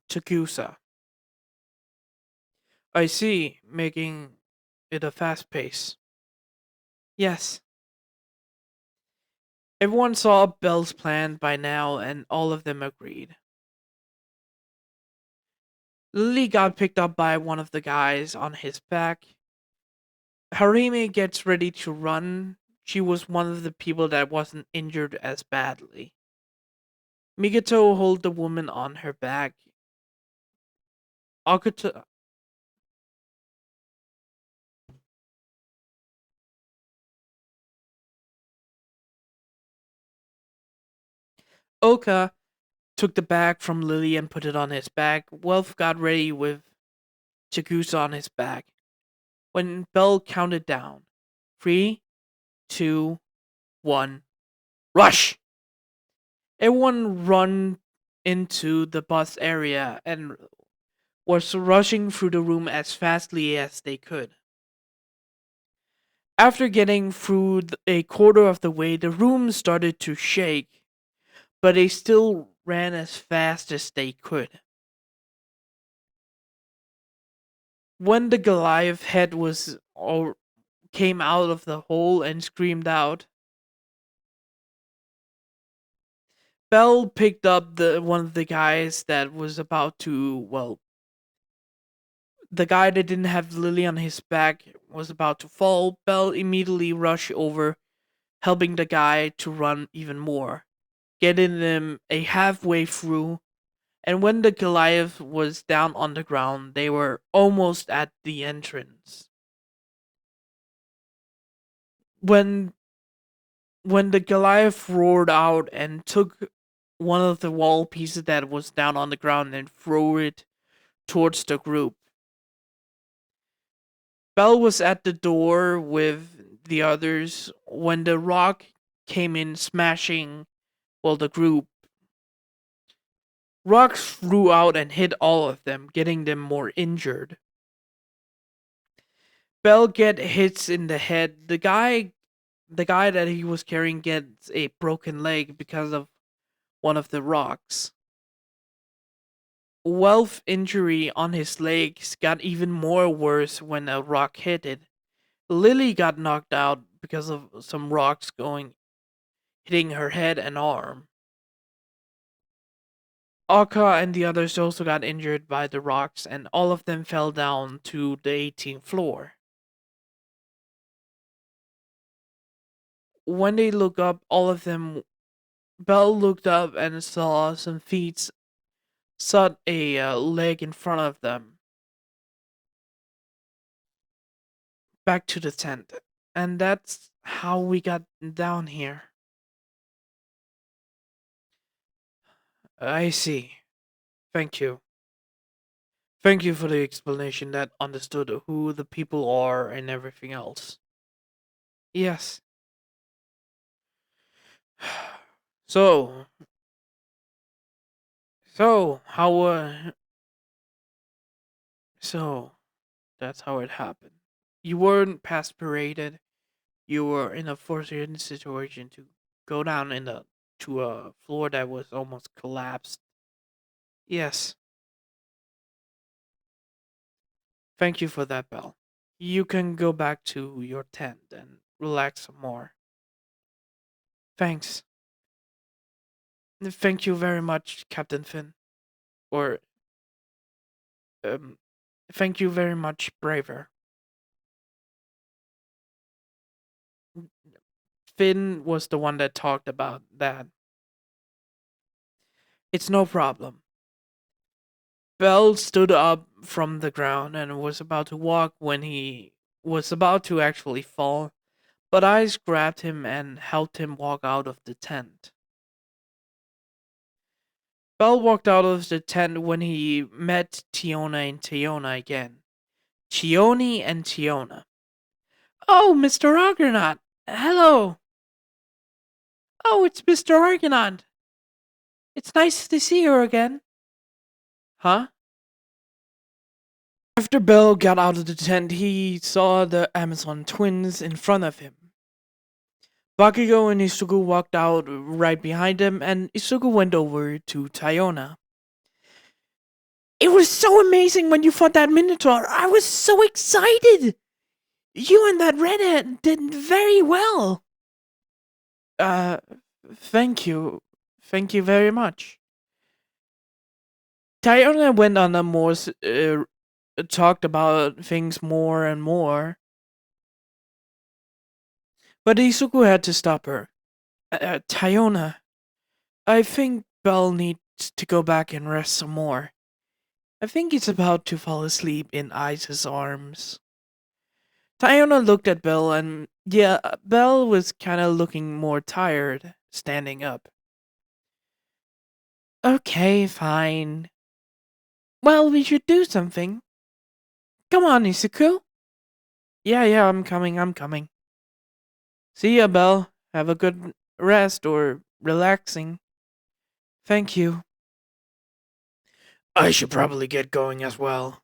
Takusa. I see, making it a fast pace. Yes. Everyone saw Bell's plan by now, and all of them agreed. Lily got picked up by one of the guys on his back. Harime gets ready to run. She was one of the people that wasn't injured as badly. Migato hold the woman on her back. Okuta, Oka took the bag from Lily and put it on his back. Welf got ready with Chigusa on his back. When Bell counted down, three, two, one, rush! Everyone run into the bus area and was rushing through the room as fastly as they could. After getting through a quarter of the way, the room started to shake, but they still ran as fast as they could. When the Goliath head was or came out of the hole and screamed out, Bell picked up the one of the guys that was about to, well, the guy that didn't have Lily on his back was about to fall. Bell immediately rushed over, helping the guy to run even more, getting them a halfway through. And when the Goliath was down on the ground, they were almost at the entrance. When when the Goliath roared out and took one of the wall pieces that was down on the ground and threw it towards the group. Bell was at the door with the others when the rock came in smashing, well, the group. Rocks flew out and hit all of them, getting them more injured. Bell get hits in the head. The guy The guy that he was carrying gets a broken leg because of one of the rocks. Wealth injury on his legs got even more worse when a rock hit it. Lily got knocked out because of some rocks going hitting her head and arm. Aka and the others also got injured by the rocks, and all of them fell down to the 18th floor. When they look up, all of them, Belle looked up and saw some feet set a leg in front of them, back to the tent. And that's how we got down here. I see. Thank you. Thank you for the explanation that understood who the people are and everything else. Yes. So, so how so that's how it happened. You weren't past paraded. You were in a fortunate situation to go down in the to a floor that was almost collapsed. Yes. Thank you for that, Belle. You can go back to your tent and relax some more. Thanks. Thank you very much, Captain Finn. Or um thank you very much, Braver. Finn was the one that talked about that. It's no problem. Bell stood up from the ground and was about to walk when he was about to actually fall, but Ice grabbed him and helped him walk out of the tent. Bell walked out of the tent when he met Tiona and Tiona again. Tioni and Tiona. Oh, Mr. Argonaut! Hello! Oh, it's Mr. Argonaut! It's nice to see you again. Huh? After Bell got out of the tent, he saw the Amazon twins in front of him. Bakugo and Isugu walked out right behind him, and Isugu went over to Tiona. It was so amazing when you fought that Minotaur. I was so excited. You and that redhead did very well. Uh, thank you. Thank you very much. Tiona went on a more, talked about things more and more. But Isuku had to stop her. Tiona, I think Belle needs to go back and rest some more. I think he's about to fall asleep in Ice's arms. Tiona looked at Belle and, yeah, Belle was kind of looking more tired, standing up. Okay, fine. Well, we should do something. Come on, Isuku. Yeah, I'm coming. See ya, Belle. Have a good rest or relaxing. Thank you. I should probably get going as well.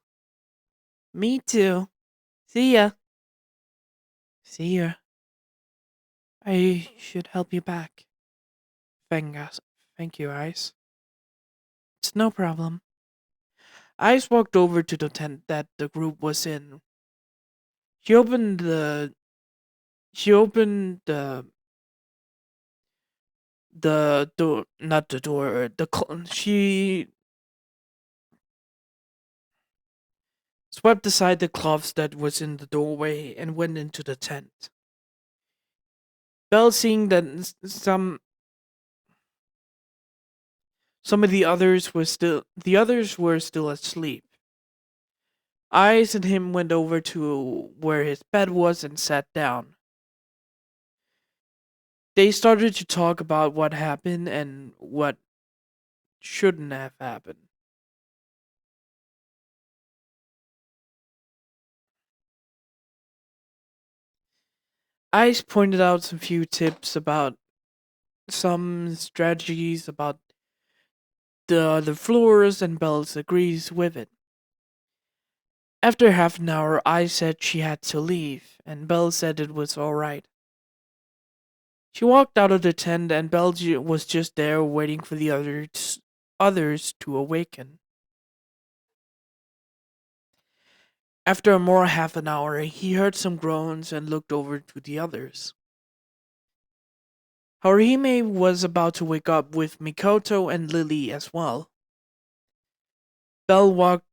Me too. See ya. See ya. I should help you back. Thank us. Thank you, Ice. It's no problem. Ice walked over to the tent that the group was in. She opened the. She opened the door, not the door. She swept aside the cloths that was in the doorway and went into the tent. Belle, seeing that some of the others were still asleep. Ice and him went over to where his bed was and sat down. They started to talk about what happened and what shouldn't have happened. Ice pointed out some few tips about some strategies about the floors, and Bells agrees with it. After half an hour, Ice said she had to leave, and Belle said it was alright. She walked out of the tent and was just there waiting for the others to awaken. After more half an hour, he heard some groans and looked over to the others. Haruhime was about to wake up with Mikoto and Lily as well. Bell walked.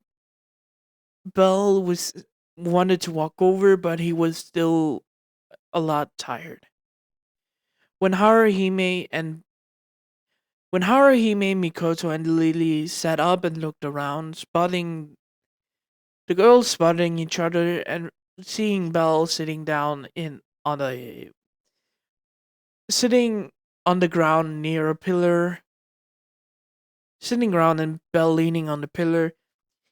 Bell was wanted to walk over, but he was still a lot tired. When Haruhime and when Haruhime, Mikoto, and Lily sat up and looked around, spotting the girls spotting each other and seeing Belle sitting on the ground near a pillar, sitting around and Belle leaning on the pillar,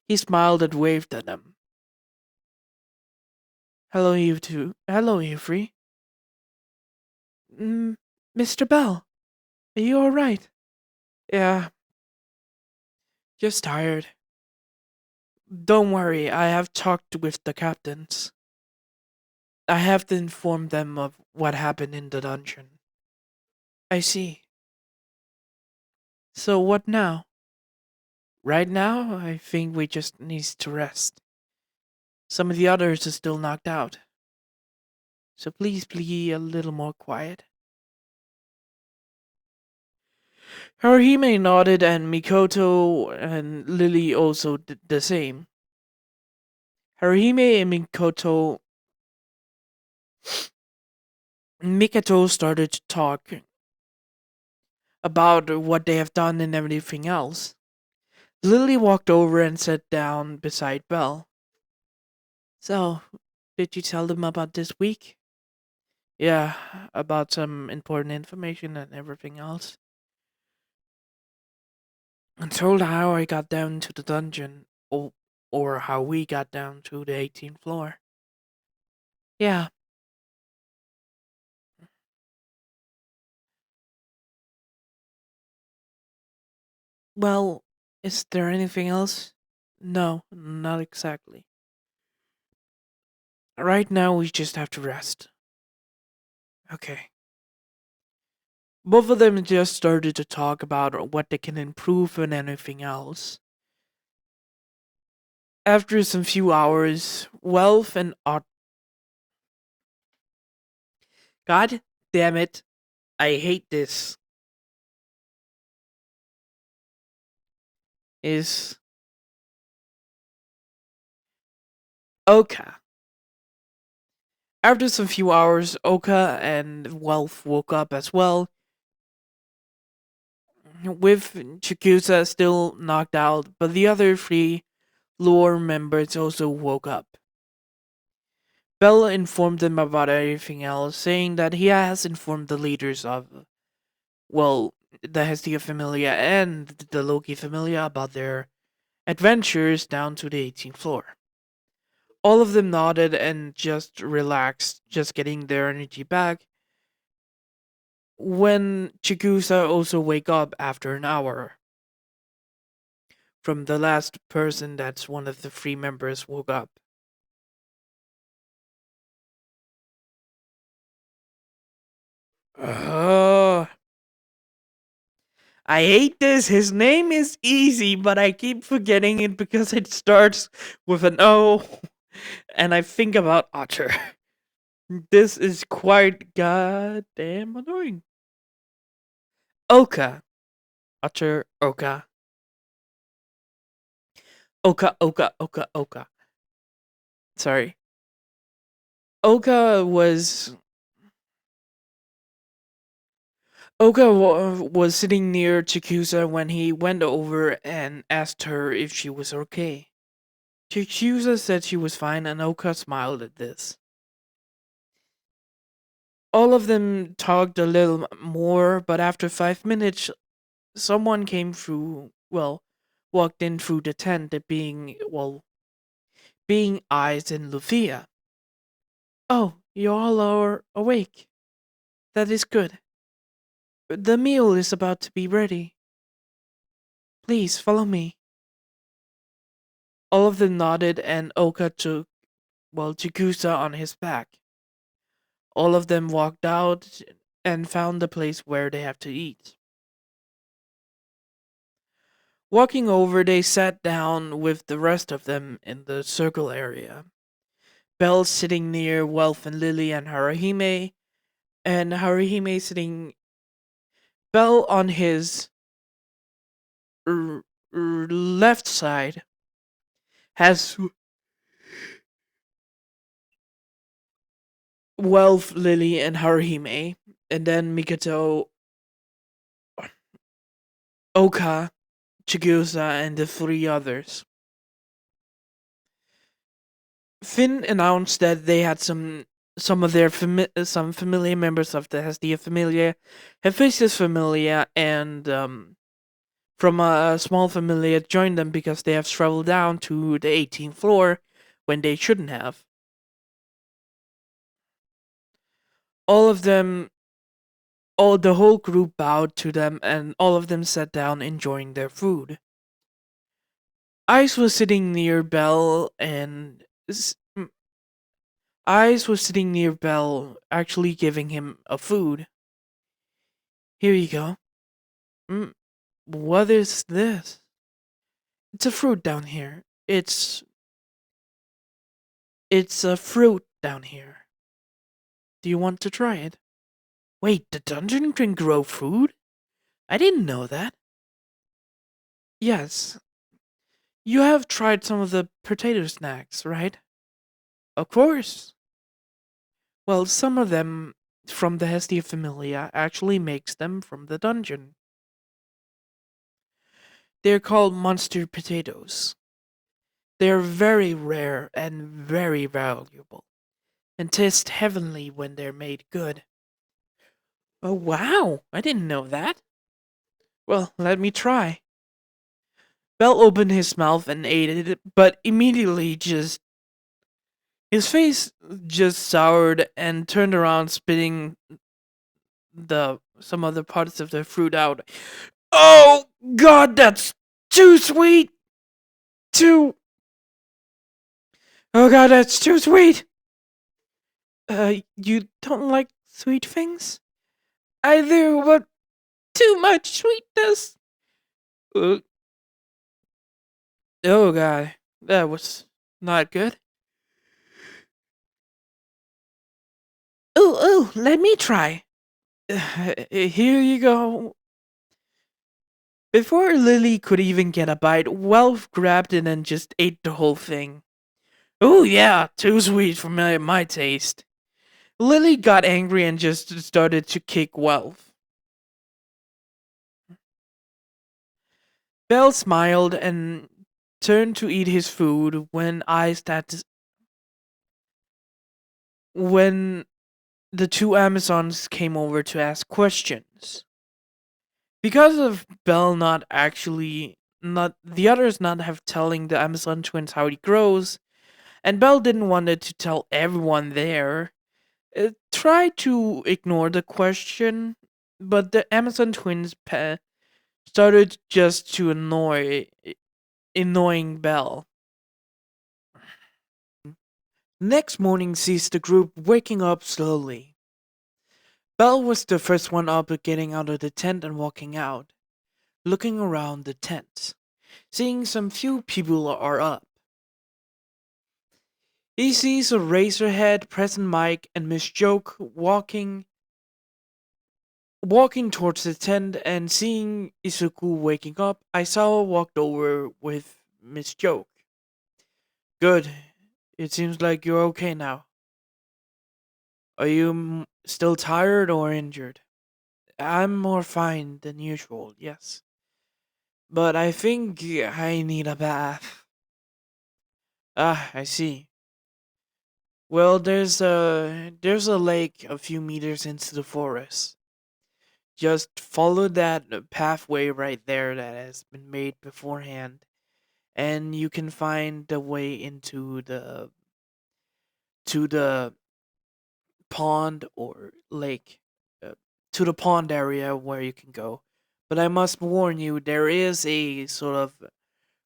he smiled and waved at them. Hello, you two. Hello, Avery. Mm, Mr. Bell, are you alright? Yeah, just tired. Don't worry, I have talked with the captains. I have to inform them of what happened in the dungeon. I see. So what now? Right now, I think we just need to rest. Some of the others are still knocked out. So please be a little more quiet. Haruhime nodded and Mikoto and Lily also did the same. Haruhime and Mikoto started to talk about what they have done and everything else. Lily walked over and sat down beside Belle. So, did you tell them about this week? Yeah, about some important information and everything else. And told how I got down to the dungeon, or how we got down to the 18th floor. Yeah, well, is there anything else? No, not exactly. Right now, we just have to rest. Okay. Both of them just started to talk about what they can improve and anything else. After some few hours, Wealth and Art. God damn it. I hate this. Is Oka. After some few hours, Oka and Wealth woke up as well, with Chikusa still knocked out, but the other three lore members also woke up. Bell informed them about everything else, saying that he has informed the leaders of, well, the Hestia Familia and the Loki Familia about their adventures down to the 18th floor. All of them nodded and just relaxed, just getting their energy back. When Chigusa also wake up after an hour from the last person that's one of the three members woke up. Oh, I hate this. His name is easy, but I keep forgetting it because it starts with an O, and I think about Otter. This is quite goddamn annoying. Oka. Otter, Oka. Oka, Oka, Oka, Oka. Sorry. Oka was was sitting near Chikusa when he went over and asked her if she was okay. Chikusa said she was fine and Oka smiled at this. All of them talked a little more, but after 5 minutes, someone came through, well, walked in through the tent, being Eyes and Luthia. Oh, you all are awake. That is good. The meal is about to be ready. Please follow me. All of them nodded and Oka took, Chikusa on his back. All of them walked out and found the place where they have to eat. Walking over, they sat down with the rest of them in the circle area. Belle sitting near Welf and Lily and Haruhime sitting Belle on his left side has Welf, Lily, and Haruhime, and then Mikoto, Oka, Chigusa, and the three others. Finn announced that they had some of their some familiar members of the Hestia Familia, Hephaestus Familia, and from a small familia joined them because they have traveled down to the 18th floor when they shouldn't have. All of them, all the whole group bowed to them, and all of them sat down enjoying their food. Ice was sitting near Belle, and Ice was sitting near Belle, actually giving him a food. Here you go. Mm, what is this? It's a fruit down here. It's a fruit down here. Do you want to try it? Wait, the dungeon can grow food? I didn't know that. Yes. You have tried some of the potato snacks, right? Of course. Well, some of them from the Hestia Familia actually makes them from the dungeon. They're called monster potatoes. They're very rare and very valuable, and taste heavenly when they're made good. Oh wow, I didn't know that. Well, let me try. Bell opened his mouth and ate it, but immediately just his face just soured and turned around, spitting the some other parts of the fruit out. Oh God, that's too sweet. Too. Oh God, that's too sweet. You don't like sweet things? I do, but too much sweetness. Uh, oh God, that was not good. Ooh, let me try. Here you go. Before Lily could even get a bite, Welf grabbed it and just ate the whole thing. Oh yeah, too sweet for my taste. Lily got angry and just started to kick Welf. Belle smiled and turned to eat his food when the two Amazons came over to ask questions. Because of Belle not the others not have telling the Amazon twins how he grows, and Belle didn't want it to tell everyone there. It tried to ignore the question, but the Amazon twins started just to annoying Belle. Next morning sees the group waking up slowly. Belle was the first one up, getting out of the tent and walking out, looking around the tent, seeing some few people are up. He sees a Razorhead, Present Mike, and Miss Joke walking towards the tent, and seeing Isuku waking up, Aisawa walked over with Miss Joke. Good. It seems like you're okay now. Are you still tired or injured? I'm more fine than usual, yes. But I think I need a bath. Ah, I see. Well, there's a lake a few meters into the forest. Just follow that pathway right there that has been made beforehand, and you can find the way into the pond or lake, uh, to the pond area where you can go. But I must warn you, there is a sort of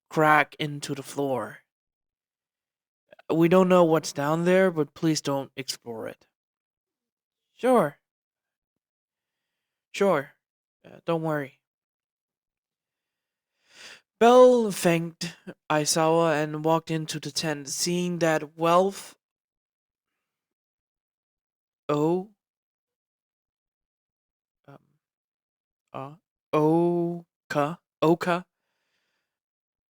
crack into the floor. We don't know what's down there, but please don't explore it. Sure. Sure. Don't worry. Belle thanked Aisawa and walked into the tent, seeing that wealth O um, uh, Oka,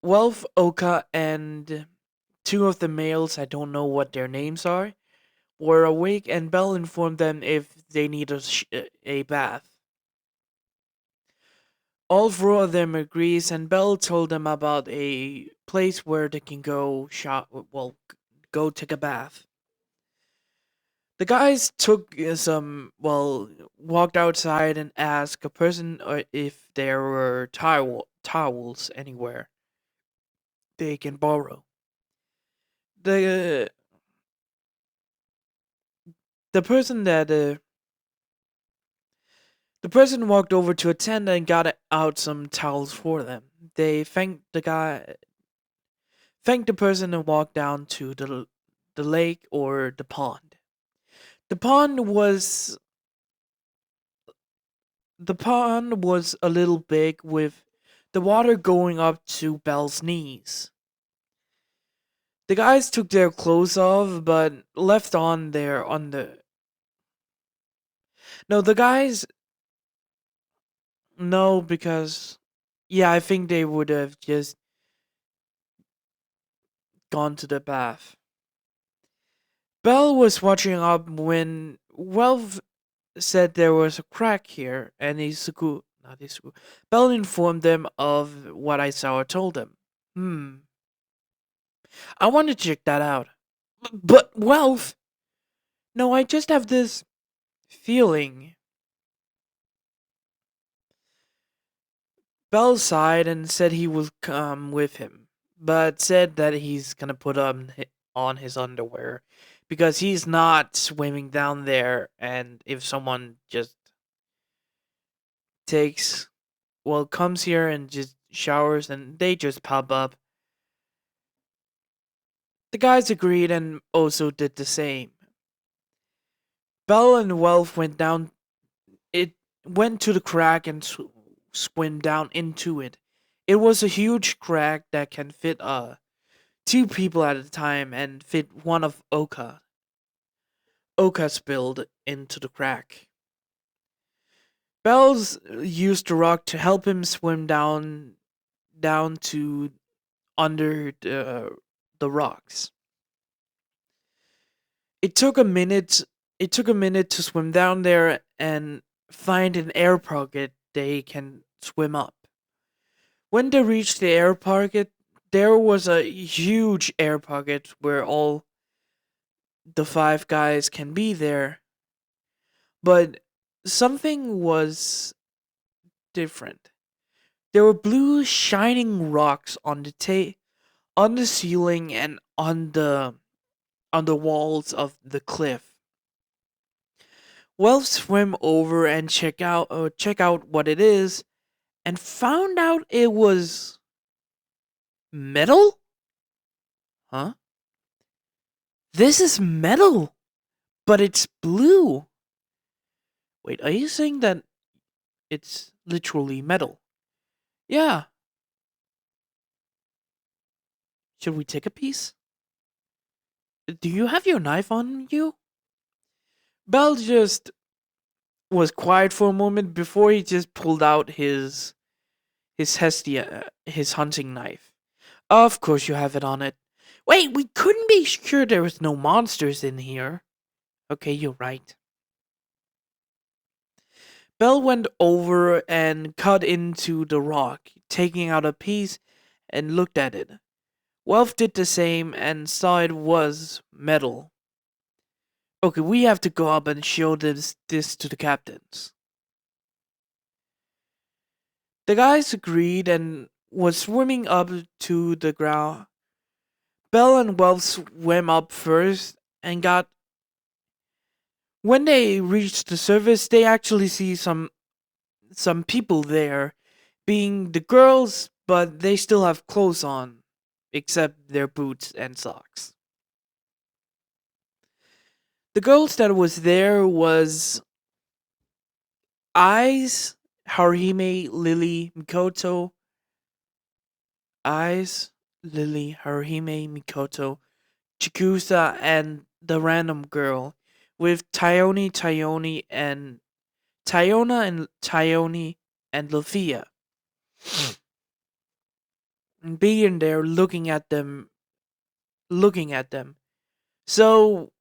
Wealth Oka, and two of the males, I don't know what their names are, were awake, and Belle informed them if they need a bath. All four of them agrees, and Belle told them about a place where they can go go take a bath. The guys took walked outside and asked a person if there were towels anywhere they can borrow. The the person that the person walked over to a tent and got out some towels for them. They thanked the person and walked down to the lake or the pond. The pond was the pond was a little big with the water going up to Belle's knees. The guys took their clothes off but left on their on the No, the guys no because yeah, I think they would have just gone to the bath. Belle was watching up when Welv said there was a crack here, and not Izuku, Belle informed them of what Aisawa told them. Hmm, I want to check that out. But Welv, no, I just have this feeling. Belle sighed and said he would come with him, but said that he's gonna put on his underwear because he's not swimming down there, and if someone just takes comes here and just showers and they just pop up. The guys agreed and also did the same. Belle and Wealth it went to the crack and swim down into it. It was a huge crack that can fit two people at a time and fit one of Oka's build into the crack. Bells used the rock to help him swim down to under the rocks. It took a minute. It took a minute to swim down there and find an air pocket they can swim up. When they reached the air pocket, there was a huge air pocket where all the five guys can be there. But something was different. There were blue shining rocks on on the ceiling and on the walls of the cliff. Well, swim over and check out what it is, and found out it was metal. Huh? This is metal, but it's blue. Wait, are you saying that it's literally metal? Yeah. Should we take a piece? Do you have your knife on you? Bell just was quiet for a moment before he just pulled out his hunting knife. Of course you have it on it. Wait, we couldn't be sure there was no monsters in here. Okay, you're right. Bell went over and cut into the rock, taking out a piece and looked at it. Welf did the same and saw it was metal. Okay, we have to go up and show this to the captains. The guys agreed and was swimming up to the ground. Bell and Welf swam up first and got. When they reached the surface, they actually see some people there, being the girls, but they still have clothes on, except their boots and socks. The girls that was there was Eyes, Haruhime, Lily, Mikoto. Eyes, Lily, Haruhime, Mikoto, Chikusa, and the random girl, with Tyona and Tyone and Lufia being there looking at them. So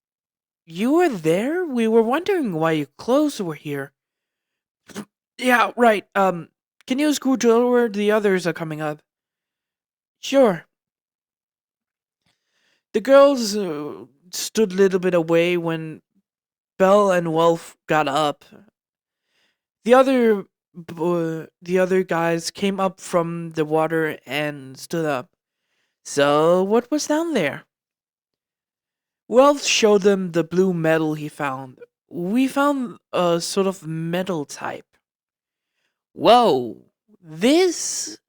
you were there? We were wondering why your clothes were here. Yeah, right. Can you scoot over? The others are coming up. Sure. The girls stood a little bit away when Belle and Wolf got up. The other guys came up from the water and stood up. So what was down there? Wolf showed them the blue metal he found. We found a sort of metal type. Whoa, this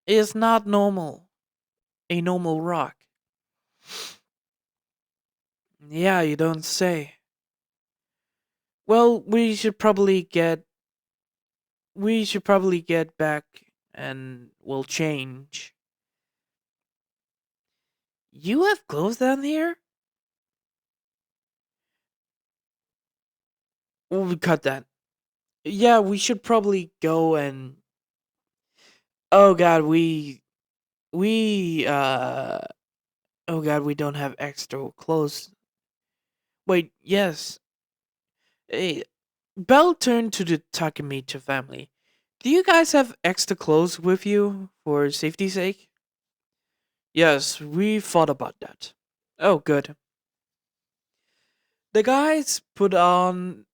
is not normal. A normal rock. Yeah, you don't say. Well, we should probably get back and we'll change. You have clothes down here? We'll cut that. Yeah, we should probably go and oh god, we oh god, we don't have extra clothes. Wait, yes. Hey, Belle turned to the Takamicha family. Do you guys have extra clothes with you for safety's sake? Yes, we thought about that. Oh, good. The guys put on.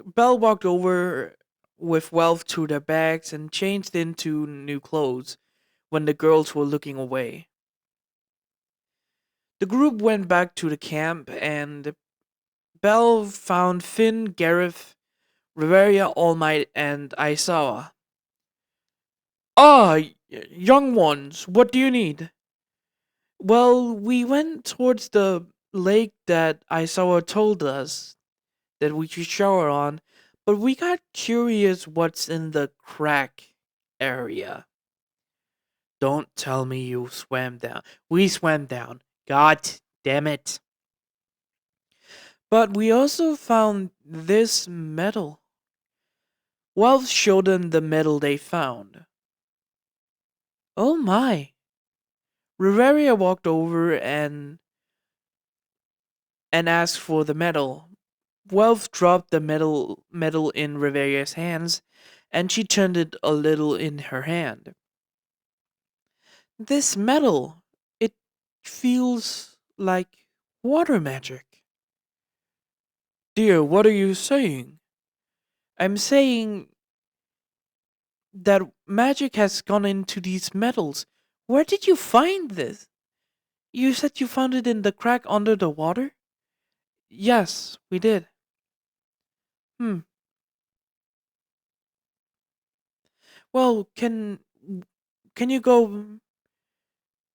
Belle walked over with Wealth to their bags and changed into new clothes when the girls were looking away. The group went back to the camp and Belle found Finn, Gareth, Riveria, All Might, and Aisawa. Ah, young ones, what do you need? Well, we went towards the lake that Aisawa told us that we should shower on, but we got curious what's in the crack area. Don't tell me you swam down. We swam down. God damn it. But we also found this metal. Wells showed them the metal they found. Oh my. Riveria walked over and asked for the metal. Wells dropped the metal in Riveria's hands, and she turned it a little in her hand. This metal, it feels like water magic. Dear, what are you saying? I'm saying that magic has gone into these metals. Where did you find this? You said you found it in the crack under the water? Yes, we did. Hmm. Well, can you go?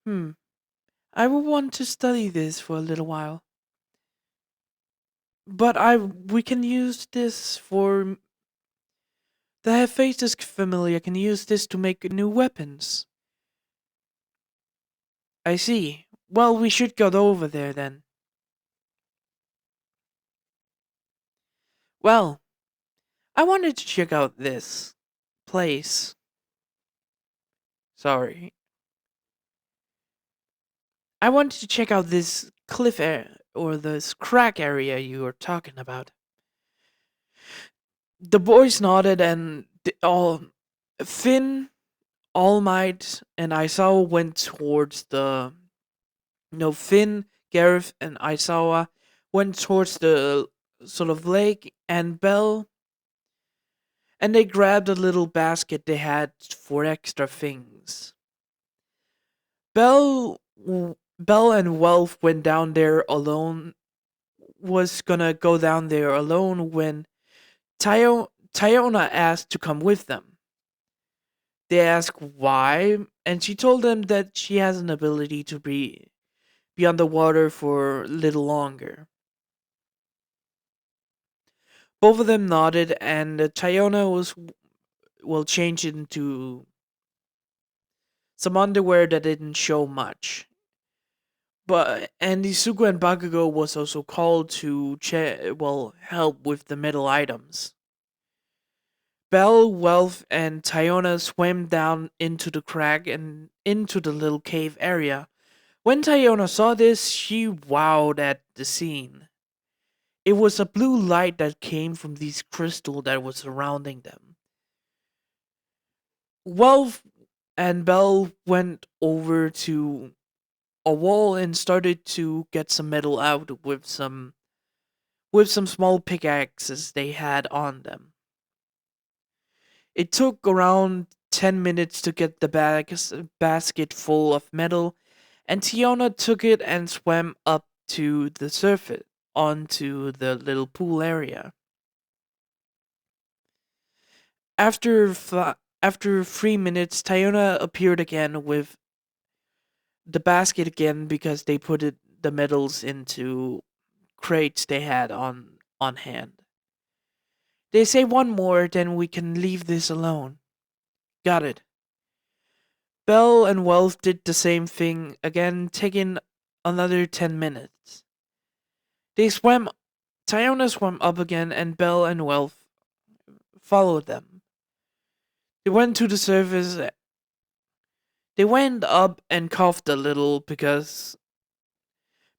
Hmm. I will want to study this for a little while. But I we can use this for the face is familiar. Can use this to make new weapons. I see. Well, we should go over there then. Well, I wanted to check out this place. Sorry. I wanted to check out this cliff area or this crack area you were talking about. The boys nodded and all Finn, All Might, and Aisawa went towards the no Finn, Gareth, and Aisawa went towards the sort of lake and Belle and they grabbed a little basket they had for extra things. Belle Belle and Welf went down there alone was gonna go down there alone when Tyona asked to come with them. They asked why, and she told them that she has an ability to be underwater for a little longer. Both of them nodded, and Tayona was will change into some underwear that didn't show much. But and Izuku and Bakugo was also called to help with the metal items. Bell, Wealth, and Tayona swam down into the crack and into the little cave area. When Tayona saw this, she wowed at the scene. It was a blue light that came from these crystal that was surrounding them. Wealth and Bell went over to a wall and started to get some metal out with some small pickaxes they had on them. It took around 10 minutes to get the basket full of metal, and Tiona took it and swam up to the surface onto the little pool area. After 3 minutes, Tiona appeared again with the basket again because they the metals into crates they had on hand. They say one more, then we can leave this alone. Got it. Bell and Wealth did the same thing again, taking another 10 minutes. They swam. Tiona swam up again, and Bell and Wealth followed them. They went to the surface. They went up and coughed a little because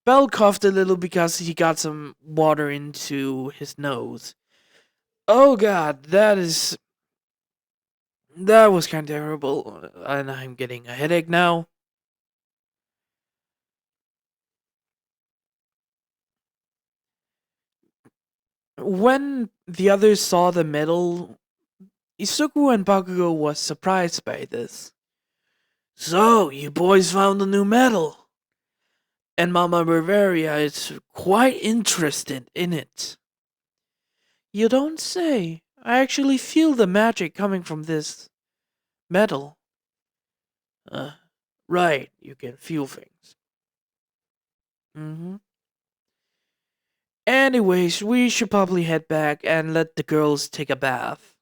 Bell coughed a little because he got some water into his nose. Oh god, that was kind of terrible, and I'm getting a headache now. When the others saw the medal, Isuku and Bakugo was surprised by this. So, you boys found a new medal, and Mama Bavaria is quite interested in it. You don't say. I actually feel the magic coming from this medal. Uh, right, you can feel things. Mm-hmm. Anyways, we should probably head back and let the girls take a bath.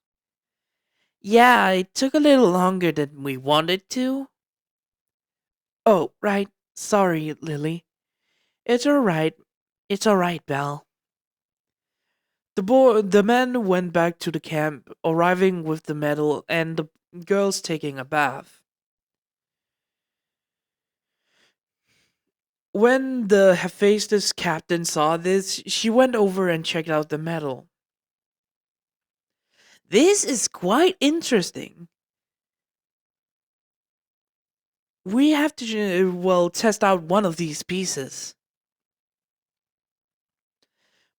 Yeah, it took a little longer than we wanted to. Oh, right. Sorry, Lily. It's alright. It's alright, Belle. The men went back to the camp, arriving with the medal and the girls taking a bath. When the Hephaestus captain saw this, she went over and checked out the medal. This is quite interesting. We have to, test out one of these pieces.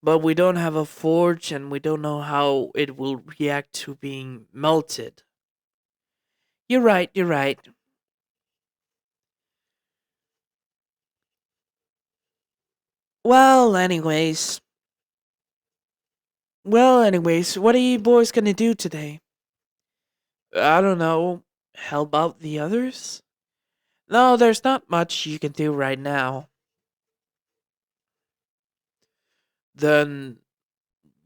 But we don't have a forge and we don't know how it will react to being melted. You're right. Well, anyways. What are you boys gonna do today? I don't know. Help out the others? No, there's not much you can do right now. Then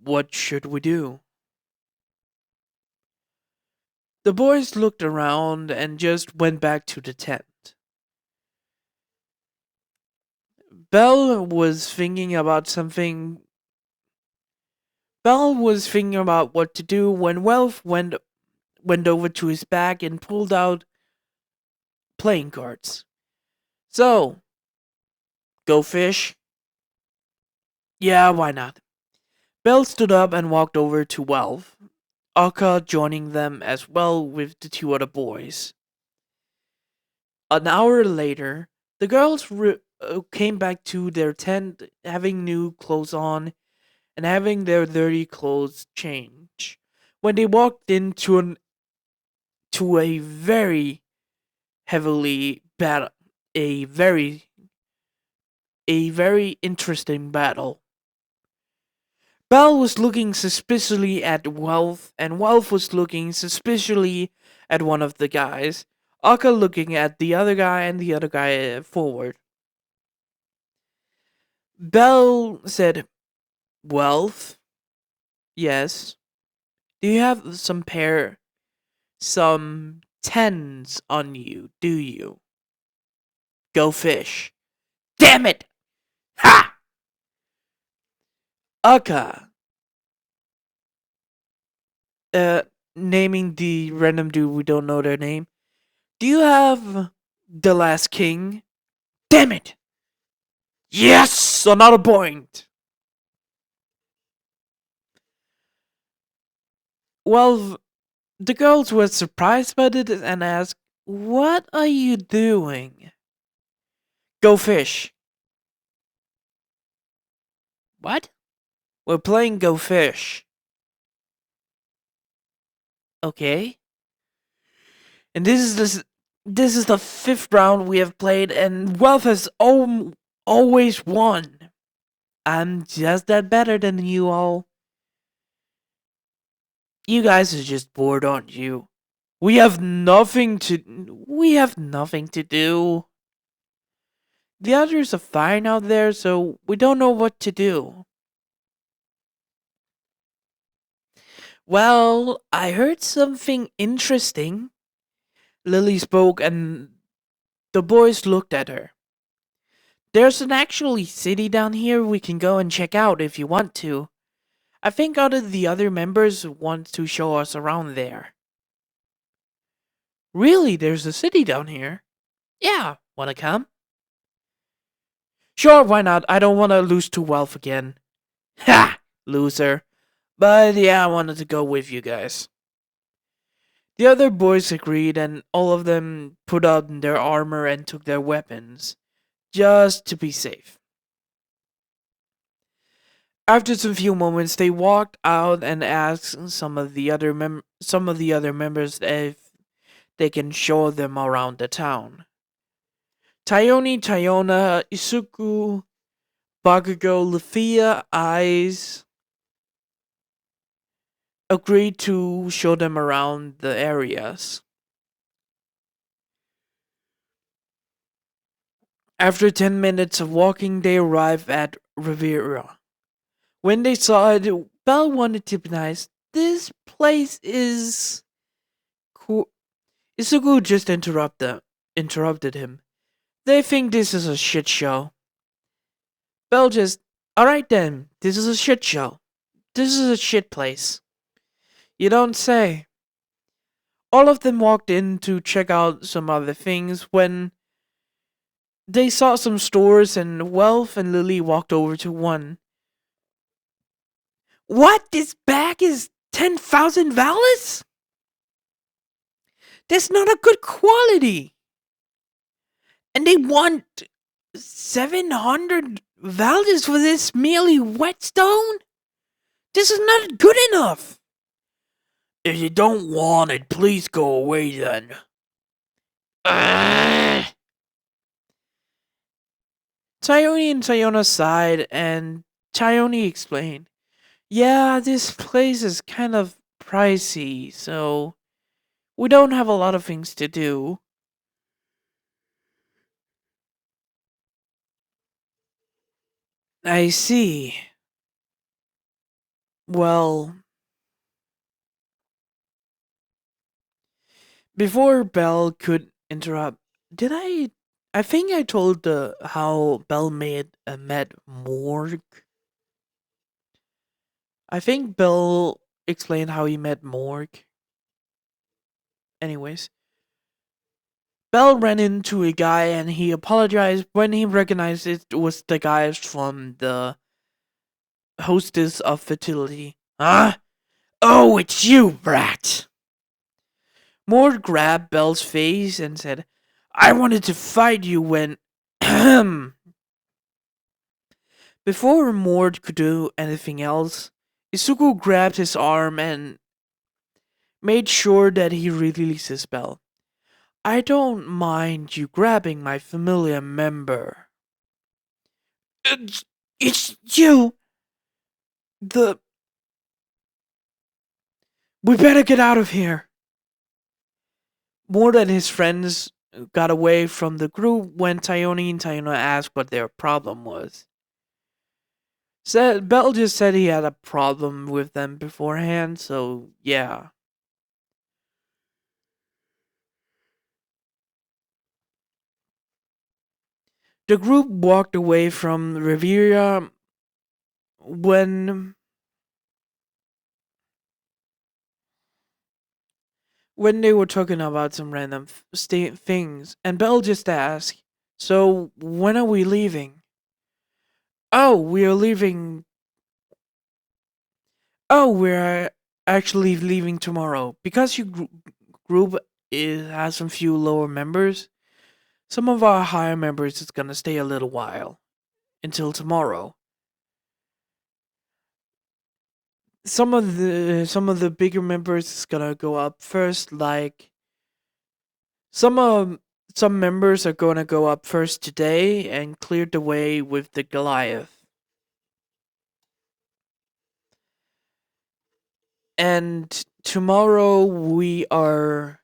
what should we do? The boys looked around and just went back to the tent. Belle was thinking about something. Belle was thinking about what to do when went over to his bag and pulled out playing cards. So, go fish? Yeah, why not? Belle stood up and walked over to Wealth, Aka joining them as well with the two other boys. An hour later, the girls came back to their tent having new clothes on and having their dirty clothes changed. When they walked into to a very heavily battle, a very very interesting battle. Bell was looking suspiciously at Wealth, and Wealth was looking suspiciously at one of the guys. Aka looking at the other guy, and the other guy forward. Bell said, Wealth, Yes. Do you have some tens on you, do you? Go fish. Damn it! Ha! Aka. Uh, naming the random dude we don't know their name. Do you have the last king? Damn it! Yes! Another point! Well, the girls were surprised by it and asked, "What are you doing?" Go fish. What? We're playing Go Fish. Okay. And this is the fifth round we have played, and Wealth has always won. I'm just that better than you all. You guys are just bored, aren't you? We have nothing to do. The others are fine out there, so we don't know what to do. Well, I heard something interesting. Lily spoke and the boys looked at her. There's an actually city down here we can go and check out if you want to. I think all of the other members want to show us around there. Really, there's a city down here? Yeah, wanna come? Sure, why not? I don't wanna lose to Wealth again. Ha! Loser. But yeah, I wanted to go with you guys. The other boys agreed, and all of them put on their armor and took their weapons, just to be safe. After some few moments, they walked out and asked some of the other members if they can show them around the town. Tayoni, Tayona, Isuku, Bakugo, Lufia, Eyes agreed to show them around the areas. After 10 minutes of walking, they arrived at Riviera. When they saw it, Belle wanted to be nice. This place is cool. Isugu just interrupted him. They think this is a shit show. Belle just, alright then, this is a shit show. This is a shit place. You don't say. All of them walked in to check out some other things when they saw some stores and Wealth and Lily walked over to one. What? This bag is 10,000 values? That's not a good quality. And they want 700 values for this merely whetstone? This is not good enough. If you don't want it, please go away then. Ugh. Tayoni and Sayona sighed, and Tayoni explained, yeah, this place is kind of pricey, so we don't have a lot of things to do. I see. Well, before Belle could interrupt, did I think I told how Belle met Morg. I think Belle explained how he met Morg. Anyways, Belle ran into a guy and he apologized when he recognized it was the guys from the hostess of fertility. Huh? Oh, it's you, brat! Mord grabbed Belle's face and said, I wanted to fight you when. Before Mord could do anything else, Isuku grabbed his arm and made sure that he releases Belle. I don't mind you grabbing my familiar member. It's you! The. We better get out of here! Mord and his friends got away from the group when Tayoni and Tayona asked what their problem was. Said Bell just said he had a problem with them beforehand, so yeah. The group walked away from Riviera when they were talking about some random things, and Bell just asked, "So when are we leaving?" "Oh, we are leaving. Oh, we're actually leaving tomorrow because your group has some few lower members. Some of our higher members is gonna stay a little while until tomorrow. Some of the bigger members is gonna go up first. Like some of some members are gonna go up first today and clear the way with the Goliath. And tomorrow we are.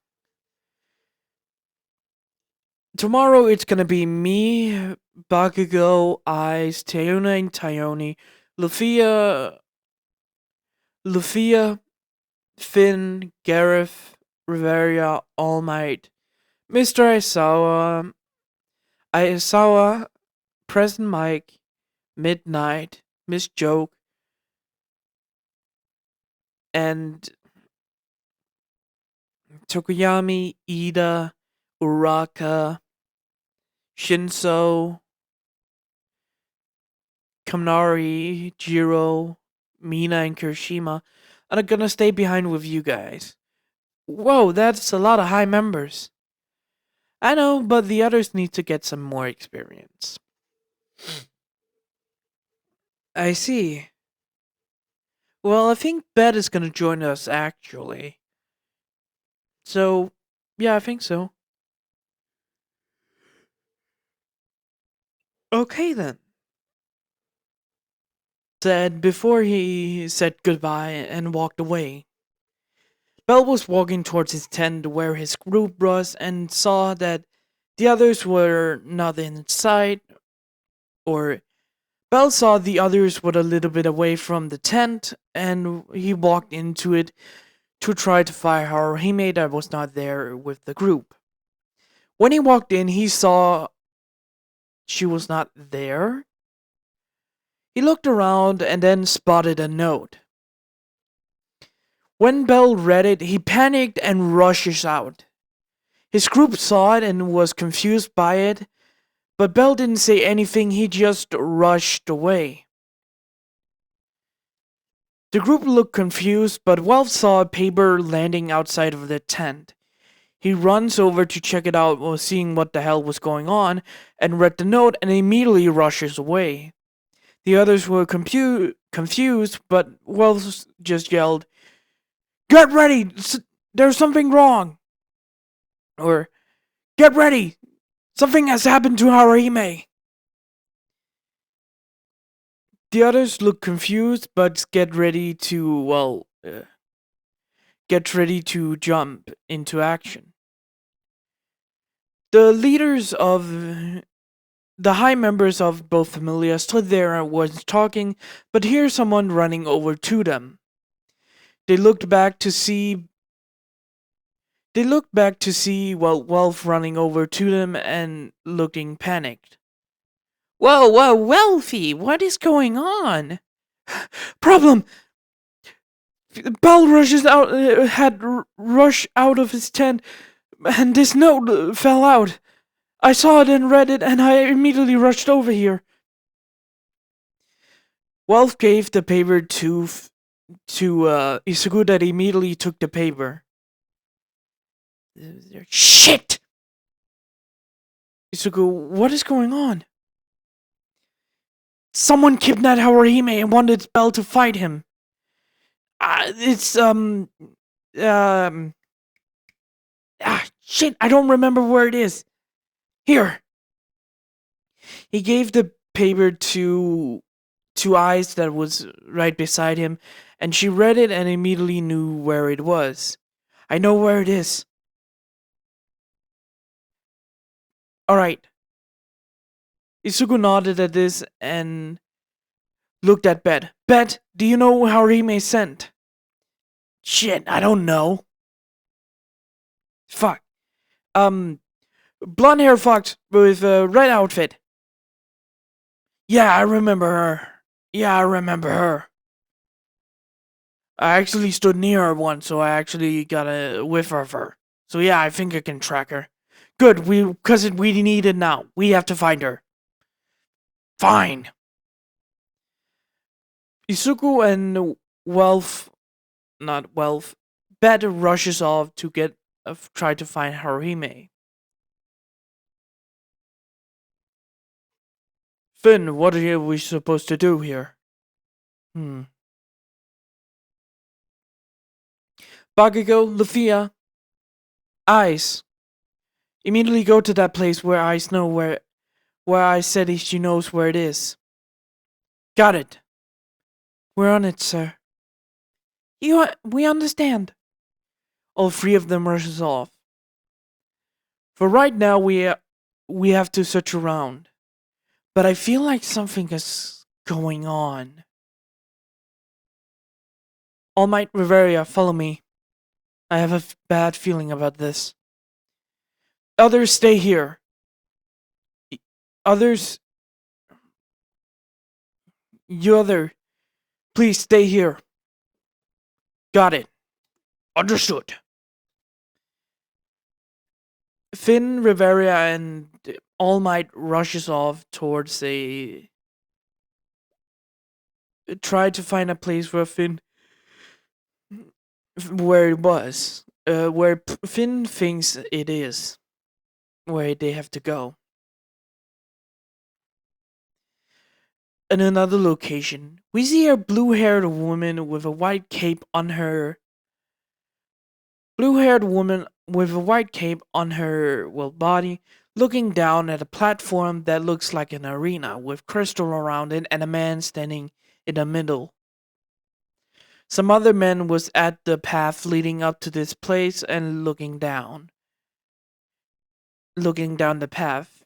Tomorrow it's gonna be me, Bakugo, Ice, Tayuna and Tayoni, Lufia, Lufia, Finn, Gareth, Riveria, All Might, Mr. Isawa, Present Mike, Midnight, Miss Joke, and Tokoyami, Ida, Uraka, Shinso, Kamari, Jiro, Mina, and Kirishima are gonna stay behind with you guys. Whoa, that's a lot of high members. I know, but the others need to get some more experience. I see. Well, I think Bet is gonna join us actually. So, yeah, I think so. Okay then. Said before he said goodbye and walked away. Bell was walking towards his tent where his group was and saw that the others were not in sight, or Bell saw the others were a little bit away from the tent and he walked into it to try to find Haruhime that was not there with the group. When he walked in, he saw she was not there. He looked around and then spotted a note. When Bell read it, he panicked and rushes out. His group saw it and was confused by it, but Bell didn't say anything, he just rushed away. The group looked confused, but Welf saw a paper landing outside of the tent. He runs over to check it out while seeing what the hell was going on, and read the note and immediately rushes away. The others were confused, but Wells just yelled, "Get ready! There's something wrong!" Or, "Get ready! Something has happened to Haruhime!" The others look confused, but get ready to jump into action. The leaders of the high members of both familia stood there and was talking, but hear someone running over to them. They looked back to see Welf running over to them and looking panicked. "Whoa, whoa, Welfie, what is going on?" "Problem! Bell had rushed out of his tent, and this note fell out. I saw it and read it, and I immediately rushed over here." Welf gave the paper to Isugu that immediately took the paper. "Shit!" Isugu, "What is going on?" "Someone kidnapped Haruhime and wanted Bell to fight him. It's shit, I don't remember where it is. Here." He gave the paper to Eyes that was right beside him, and she read it and immediately knew where it was. "I know where it is." "Alright." Isugu nodded at this and Looked at Bet. Bet, do you know how Rime sent? Shit, I don't know. Fuck. Um, blonde hair fox with a red outfit. Yeah, I remember her. Yeah, I remember her. I actually stood near her once, so I actually got a whiff of her. So yeah, I think I can track her. Good, we need it now. We have to find her. Fine. Isuku and Wealth, not Wealth, Bet rushes off to try to find Haruhime. Finn, what are we supposed to do here? Hmm. Bakugo, Lufia, Ice. Immediately go to that place where I said she knows where it is. Got it. We're on it, sir. We understand. All three of them rushes off. For right now, we have to search around. But I feel like something is going on. All Might Riveria, follow me. I have a bad feeling about this. Others stay here. Others, you other, please stay here. Got it. Understood. Finn, Riveria, and All Might rushes off towards a. Try to find a place where Finn. Where it was. Where Finn thinks it is. Where they have to go. In another location, we see a blue-haired woman with a white cape on her. Blue-haired woman with a white cape on her body, looking down at a platform that looks like an arena with crystal around it and a man standing in the middle. Some other men was at the path leading up to this place and looking down the path.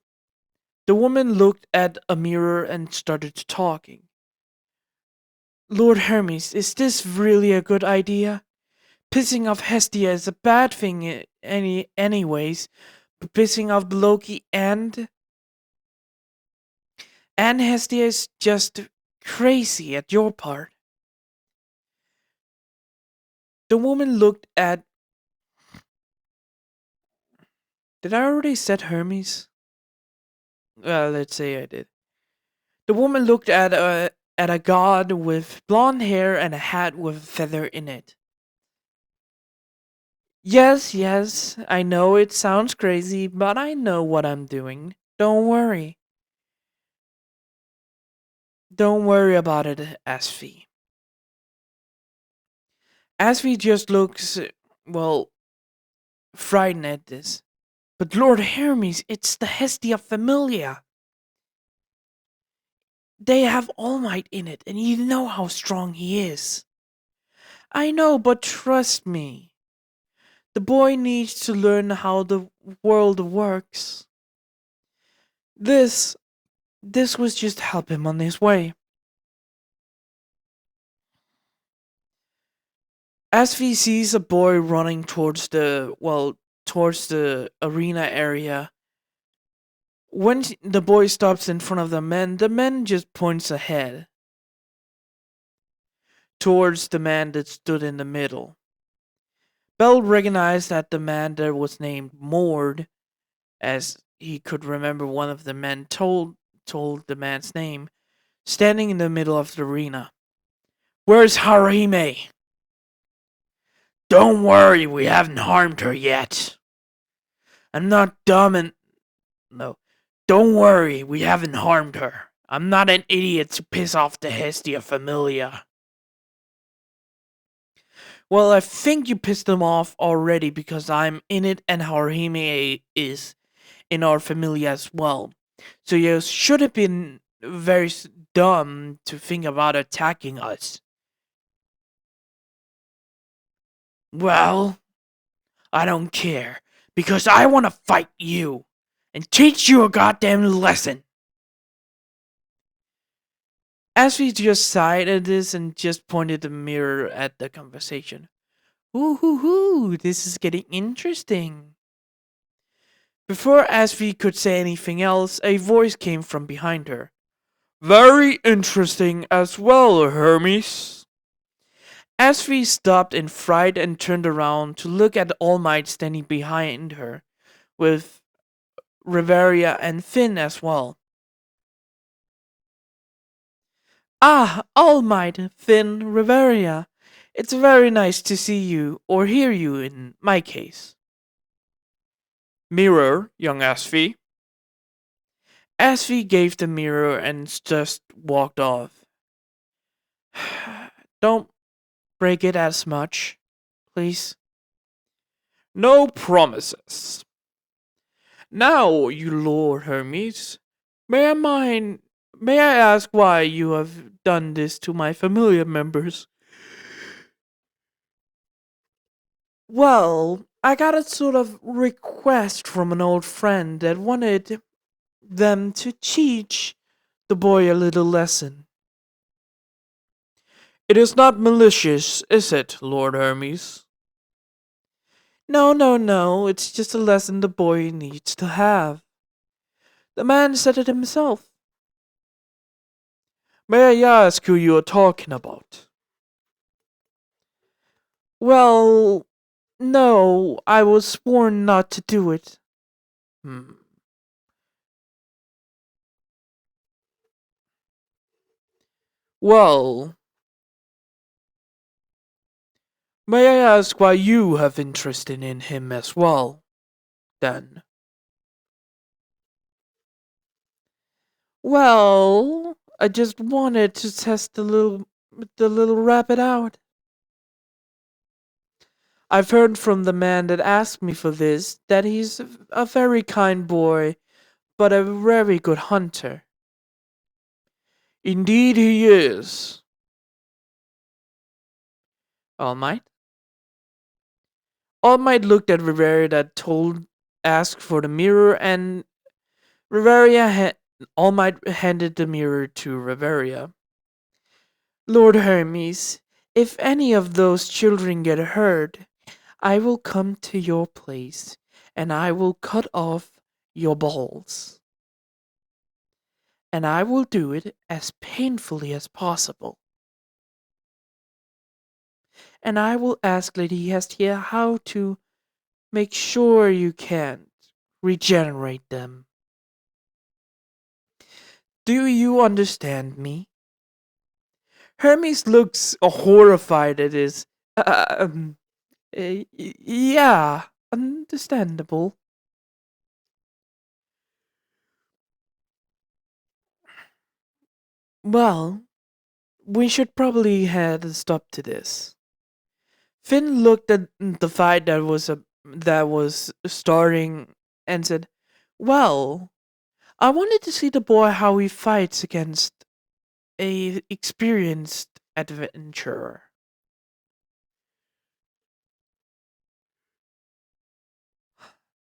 The woman looked at a mirror and started talking. Lord Hermes, is this really a good idea? Pissing off Hestia is a bad thing anyways, but pissing off Loki and Hestia is just crazy at your part. The woman looked at. Did I already set Hermes? Well, let's say I did. The woman looked at a god with blonde hair and a hat with a feather in it. Yes, I know it sounds crazy, but I know what I'm doing. Don't worry. Don't worry about it, Asfi. Asfi just looks, well, frightened at this. But Lord Hermes, it's the Hestia Familia. They have All Might in it, and you know how strong he is. I know, but trust me. The boy needs to learn how the world works. This was just to help him on his way. Asvi sees a boy running towards the arena area. When the boy stops in front of the man just points ahead towards the man that stood in the middle. Bell recognized that the man there was named Mord, as he could remember one of the men told the man's name, standing in the middle of the arena. Where's Haruhime? Don't worry, we haven't harmed her yet. I'm not dumb and... No. Don't worry, we haven't harmed her. I'm not an idiot to piss off the Hestia Familia. Well, I think you pissed them off already because I'm in it and Haruhime is in our Familia as well. So you should have been very dumb to think about attacking us. Well, I don't care, because I want to fight you and teach you a goddamn lesson. Ashley just sighed at this and just pointed the mirror at the conversation. Ooh, hoo, hoo, this is getting interesting. Before Ashley could say anything else, a voice came from behind her. Very interesting as well, Hermes. Ashley stopped in fright and turned around to look at All Might standing behind her, with Riveria and Finn as well. Ah, All Might, Finn, Riveria. It's very nice to see you, or hear you in my case. Mirror, young Asfi. Asfi gave the mirror and just walked off. Don't break it as much, please. No promises. Now, you Lord Hermes, may I ask why you have done this to my familiar members? Well, I got a sort of request from an old friend that wanted them to teach the boy a little lesson. It is not malicious, is it, Lord Hermes? No, no, no, it's just a lesson the boy needs to have. The man said it himself. May I ask who you are talking about? Well, no, I was sworn not to do it. Hmm. Well, may I ask why you have interest in him as well, then? Well, I just wanted to test the little rabbit out. I've heard from the man that asked me for this that he's a very kind boy, but a very good hunter. Indeed he is. All Might? All Might looked at Riveria that asked for the mirror, and All Might handed the mirror to Riveria. Lord Hermes, if any of those children get hurt, I will come to your place, and I will cut off your balls. And I will do it as painfully as possible. And I will ask Lady Hestia how to make sure you can't regenerate them. Do you understand me? Hermes looks horrified at this. Yeah, understandable. Well, we should probably add a stop to this. Finn looked at the fight that was starting and said, "Well, I wanted to see the boy how he fights against a experienced adventurer."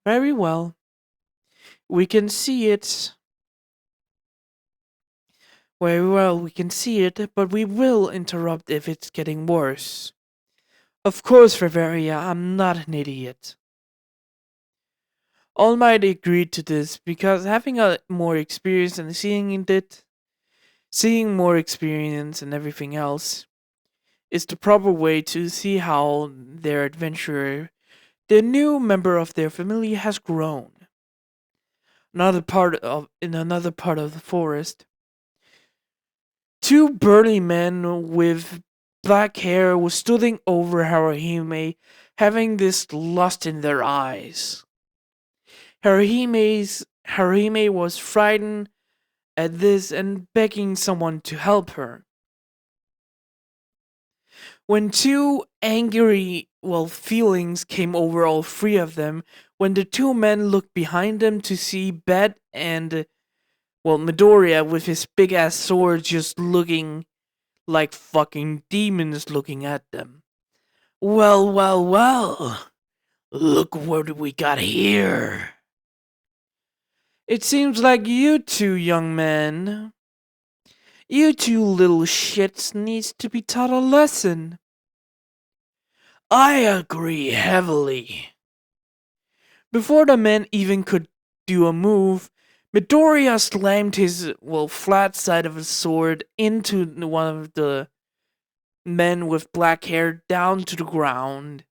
Very well. We can see it. Very well, we can see it, but we will interrupt if it's getting worse. Of course, Riveria, I'm not an idiot. All Might agreed to this because having a more experience and seeing more experience and everything else, is the proper way to see how their adventurer, the new member of their family, has grown. In another part of the forest, two burly men with black hair were stooding over Haruhime, having this lust in their eyes. Haruhime was frightened at this and begging someone to help her. When two angry, feelings came over all three of them, when the two men looked behind them to see Bet and, Midoriya with his big ass sword just looking like fucking demons looking at them. Well, well, well. Look what we got here. It seems like you two young men. You two little shits needs to be taught a lesson. I agree heavily. Before the man even could do a move, Midoriya slammed his, flat side of his sword into one of the men with black hair down to the ground,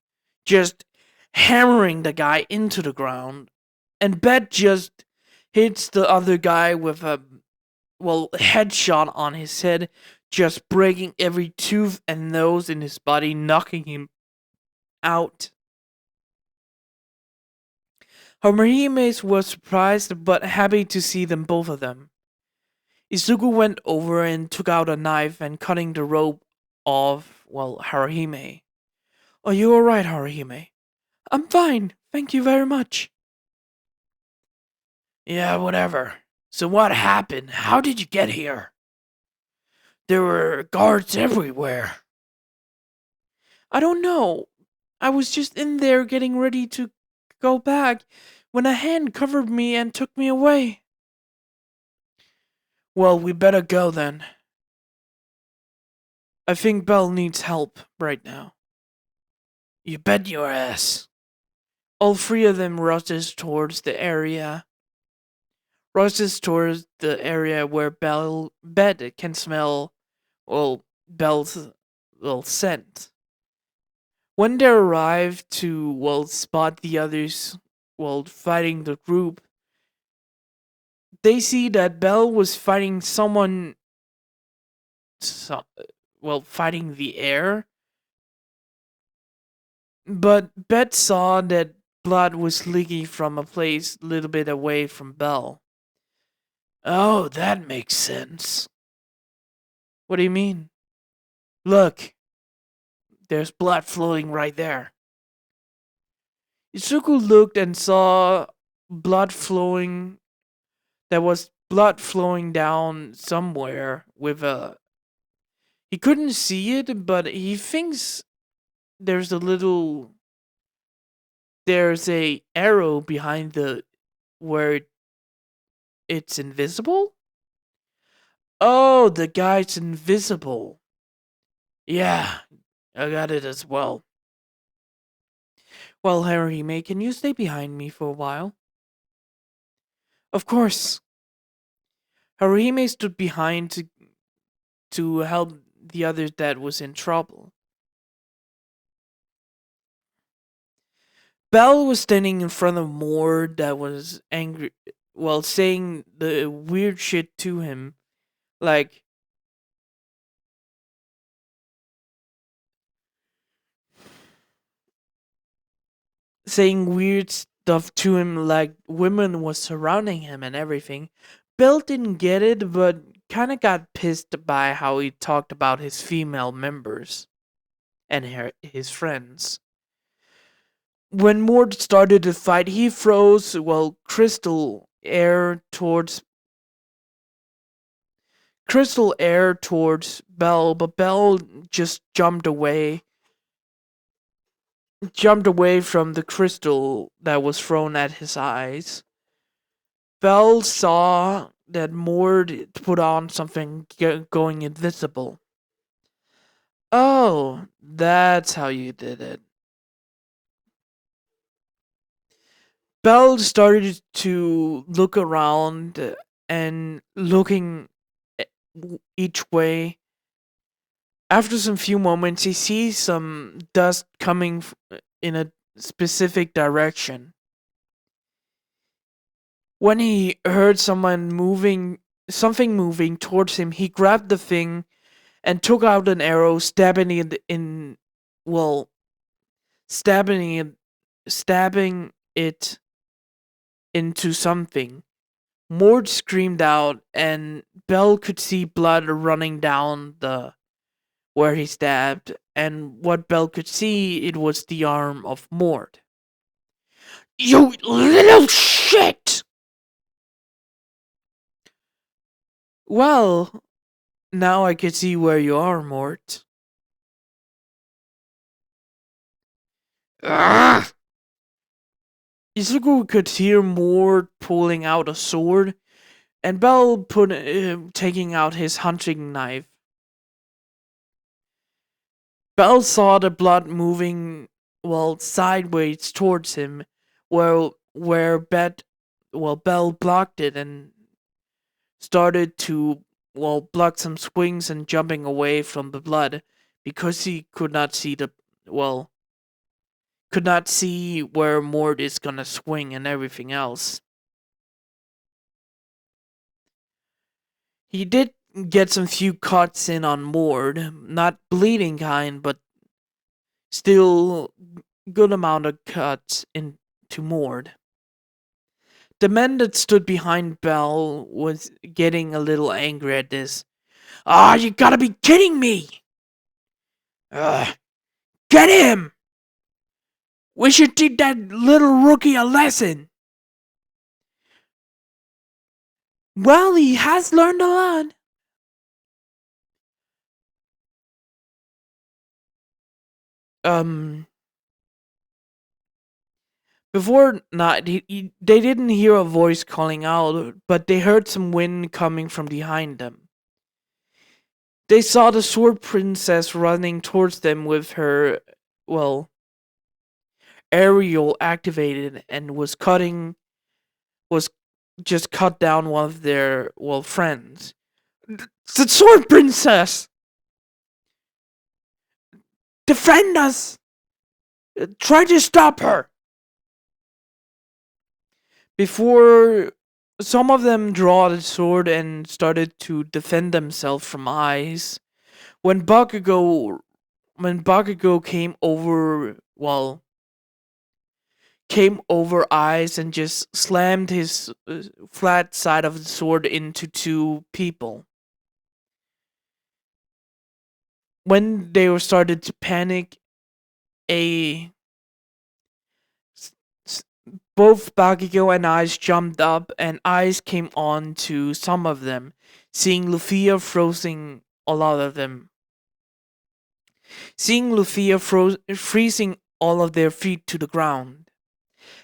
just hammering the guy into the ground. And Bet just hits the other guy with a, headshot on his head, just breaking every tooth and nose in his body, knocking him out. Haruhime was surprised but happy to see them, both of them. Izuku went over and took out a knife and cutting the rope off, Haruhime. Are you alright, Haruhime? I'm fine, thank you very much. Yeah, whatever. So what happened? How did you get here? There were guards everywhere. I don't know. I was just in there getting ready to go back when a hand covered me and took me away. Well, we better go then. I think Belle needs help right now. You bet your ass. All three of them rushes towards the area. Rushes towards the area where Bet can smell, Belle's, scent. When they arrive to, spot the others, fighting the group, they see that Belle was fighting someone, fighting the air. But Bet saw that blood was leaking from a place a little bit away from Belle. Oh, that makes sense. What do you mean? Look, there's blood flowing right there. Izuku looked and saw blood flowing. There was blood flowing down somewhere with a. He couldn't see it, but he thinks there's a little. There's a arrow behind the where it's invisible. Oh, the guy's invisible. Yeah, I got it as well. Well, Haruhime, can you stay behind me for a while? Of course. Haruhime stood behind to help the other that was in trouble. Belle was standing in front of Moore that was angry, saying the weird shit to him. Like, saying weird stuff to him, like women was surrounding him and everything. Belle didn't get it, but kind of got pissed by how he talked about his female members and his friends. When Mort started the fight, he froze, crystal air towards Belle, but Belle just jumped away from the crystal that was thrown at his eyes. Belle saw that Mort put on something going invisible. Oh, that's how you did it. Belle started to look around and looking each way. After some few moments, he sees some dust coming in a specific direction. When he heard something moving towards him, he grabbed the thing and took out an arrow, stabbing it into something. Mort screamed out, and Belle could see blood running down the where he stabbed, and what Belle could see, it was the arm of Mort. You little shit! Well, now I can see where you are, Mort. Ugh! Izuku could hear Mort pulling out a sword, And Bell put taking out his hunting knife. Bell saw the blood moving sideways towards him, where Bell blocked it and started to block some swings and jumping away from the blood because he could not see well could not see where Mort is gonna swing and everything else. He did get some few cuts in on Mort, not bleeding kind, but still good amount of cuts into Mort. The man that stood behind Bell was getting a little angry at this. Ah, you gotta be kidding me! Ugh, get him! We should teach that little rookie a lesson. Well, he has learned a lot. Um, Before not, they didn't hear a voice calling out, but they heard some wind coming from behind them. They saw the sword princess running towards them with her, well, aerial activated and was just cut down one of their, friends. The sword princess! Defend us! Try to stop her! Before some of them draw the sword and started to defend themselves from eyes, when Bakugo came over eyes and just slammed his flat side of the sword into two people. When they were started to panic, a both Bakugo and Eyes jumped up, and Eyes came on to some of them, seeing Lufia freezing a lot of them. Seeing Lufia freezing all of their feet to the ground,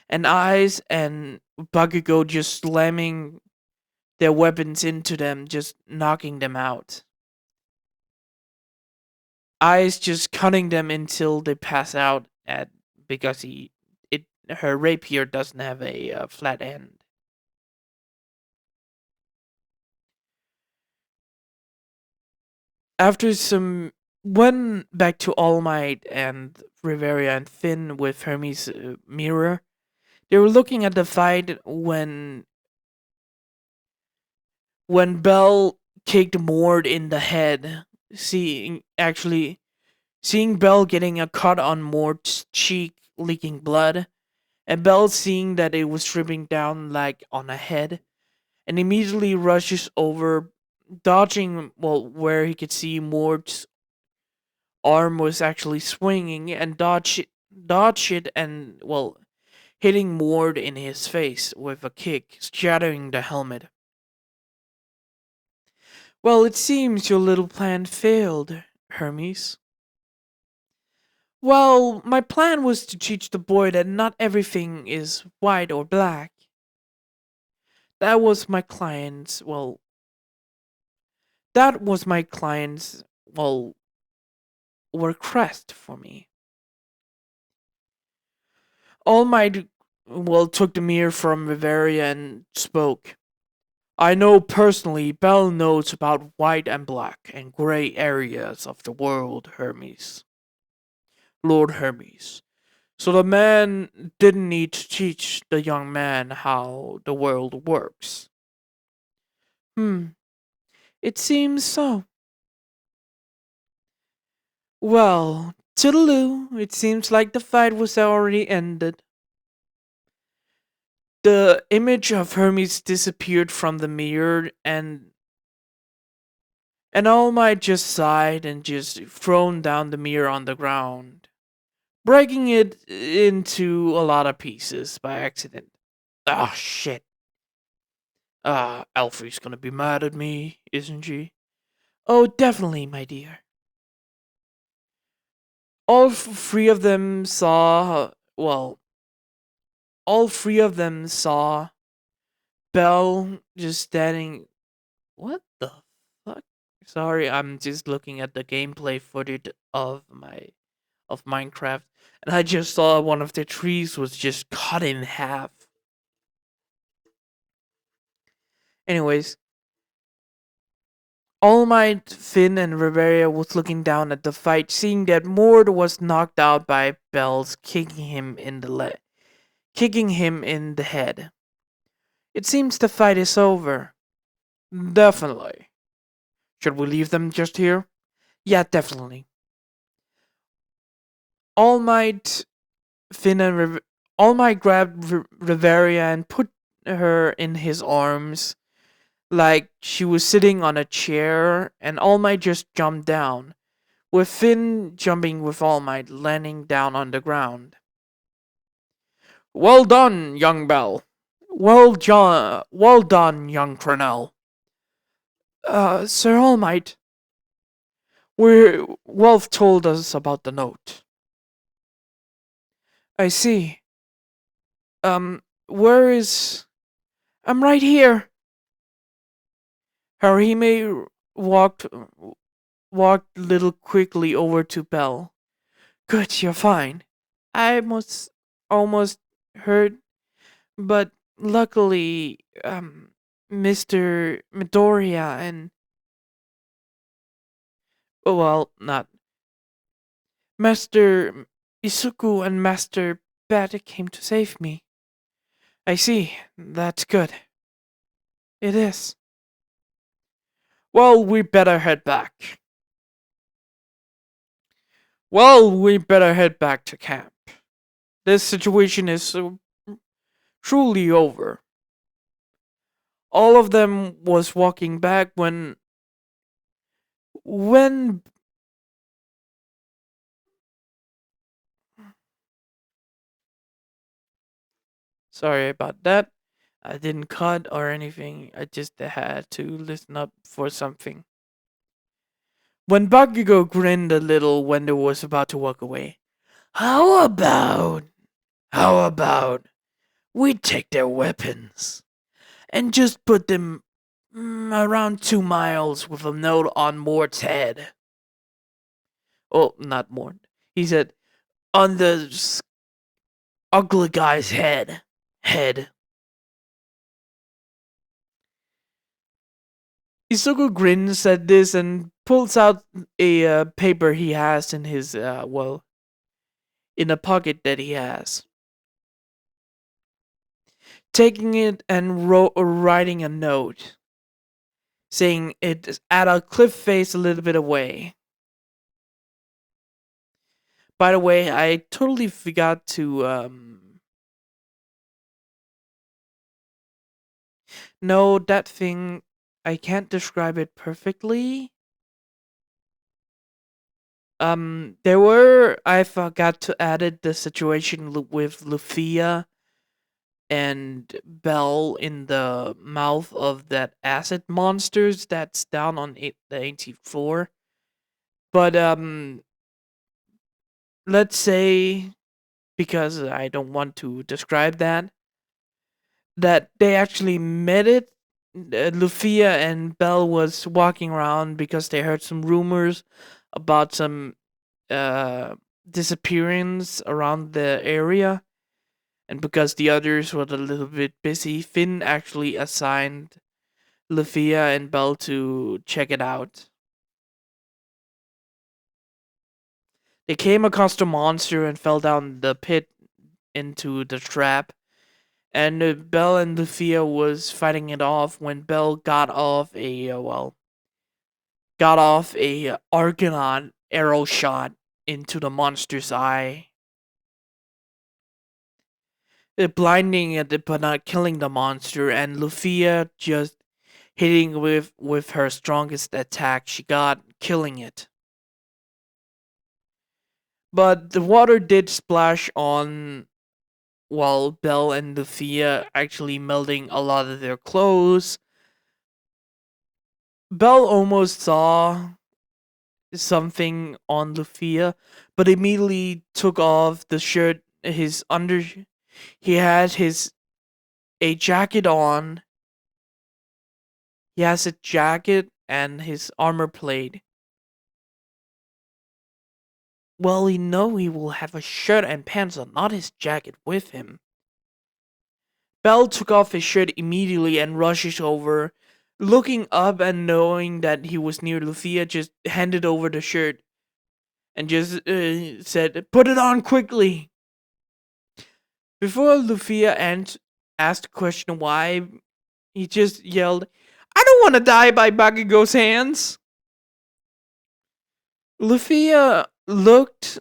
and Eyes and Bakugo just slamming their weapons into them, just knocking them out. Eyes just cutting them until they pass out because her rapier doesn't have a flat end. After some went back to All Might and Riveria and Finn with Hermes' mirror, they were looking at the fight when Bell kicked Mord in the head, seeing Bell getting a cut on Mord's cheek, leaking blood, and Bell seeing that it was dripping down like on a head, and immediately rushes over, dodging where he could see Mord's arm was actually swinging, and dodge it and hitting Mord in his face with a kick, shattering the helmet. Well, it seems your little plan failed, Hermes. Well, my plan was to teach the boy that not everything is white or black. That was my client's, that was my client's, request for me. All Might, took the mirror from Bavaria and spoke. I know personally Bell knows about white and black and gray areas of the world, Hermes. Lord Hermes. So the man didn't need to teach the young man how the world works. It seems so. Well, toodaloo, it seems like the fight was already ended. The image of Hermes disappeared from the mirror, and All Might just sighed and just thrown down the mirror on the ground, breaking it into a lot of pieces by accident. Ah, shit. Alfie's gonna be mad at me, isn't she? Oh, definitely, my dear. All three of them saw, all three of them saw Belle just standing. What the fuck? Sorry, I'm just looking at the gameplay footage of Minecraft, and I just saw one of the trees was just cut in half. Anyways, All Might, Finn, and Riveria was looking down at the fight, seeing that Mord was knocked out by Bells kicking him in the head. It seems the fight is over. Definitely. Should we leave them just here? Yeah, definitely. All Might, Finn, and All Might grabbed Riveria and put her in his arms like she was sitting on a chair, and All Might just jumped down, with Finn jumping with All Might, landing down on the ground. Well done, young Bell. Well done, young Cornell. Sir All Might, Wolf told us about the note. I see. Where is... I'm right here. Harime walked walked little quickly over to Bell. Good, you're fine. I was almost hurt, but luckily, Mr. Midoriya and not Master Isuku and Master Bat came to save me. I see. That's good. It is. Well, we better head back. To camp. This situation is truly over. All of them was walking back when sorry about that. I didn't cut or anything. I just had to listen up for something. When Bakugo grinned a little when they was about to walk away. How about we take their weapons and just put them around 2 miles with a note on Mort's head. Oh, not Mort. He said, on the ugly guy's head. Isuku grins at this and pulls out a paper he has in his, in a pocket that he has. Taking it and writing a note, saying it's at a cliff face a little bit away. By the way, I totally forgot to, no, that thing, I can't describe it perfectly. I forgot to add the situation with Lufia and Bell in the mouth of that acid monsters that's down on the 18th floor. But, let's say, because I don't want to describe that they actually met it. Lufia and Bell was walking around because they heard some rumors about some disappearance around the area, and because the others were a little bit busy, Finn actually assigned Lufia and Bell to check it out. They came across the monster and fell down the pit into the trap, and Bell and Lufia was fighting it off when Bell got off a Argonaut arrow shot into the monster's eye, blinding it but not killing the monster, and Lufia just hitting with her strongest attack she got, killing it. But the water did splash on, while Bell and Lufia actually melting a lot of their clothes. Bell almost saw something on Lufia, but immediately took off the shirt. He had a jacket on, He has a jacket and his armor plate. Well, he know he will have a shirt and pants on, not his jacket with him. Bell took off his shirt immediately and rushes over. Looking up and knowing that he was near Lucia, just handed over the shirt and just said, "Put it on quickly." Before Lucia asked the question why, he just yelled, "I don't want to die by Bakugo's hands." Lucia looked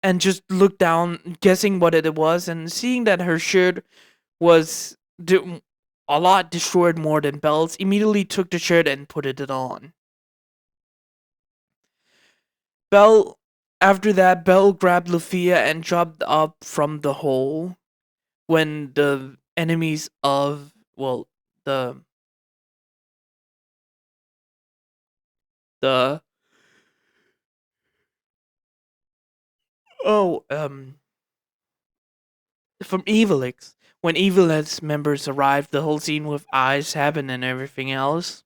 and just looked down, guessing what it was, and seeing that her shirt was a lot destroyed more than Belle's, immediately took the shirt and put it on. Belle, after that, Belle grabbed Lucia and jumped up from the hole when the enemies of, well, the, oh, from Evilix. When Evilix members arrived, the whole scene with Eyes happened and everything else.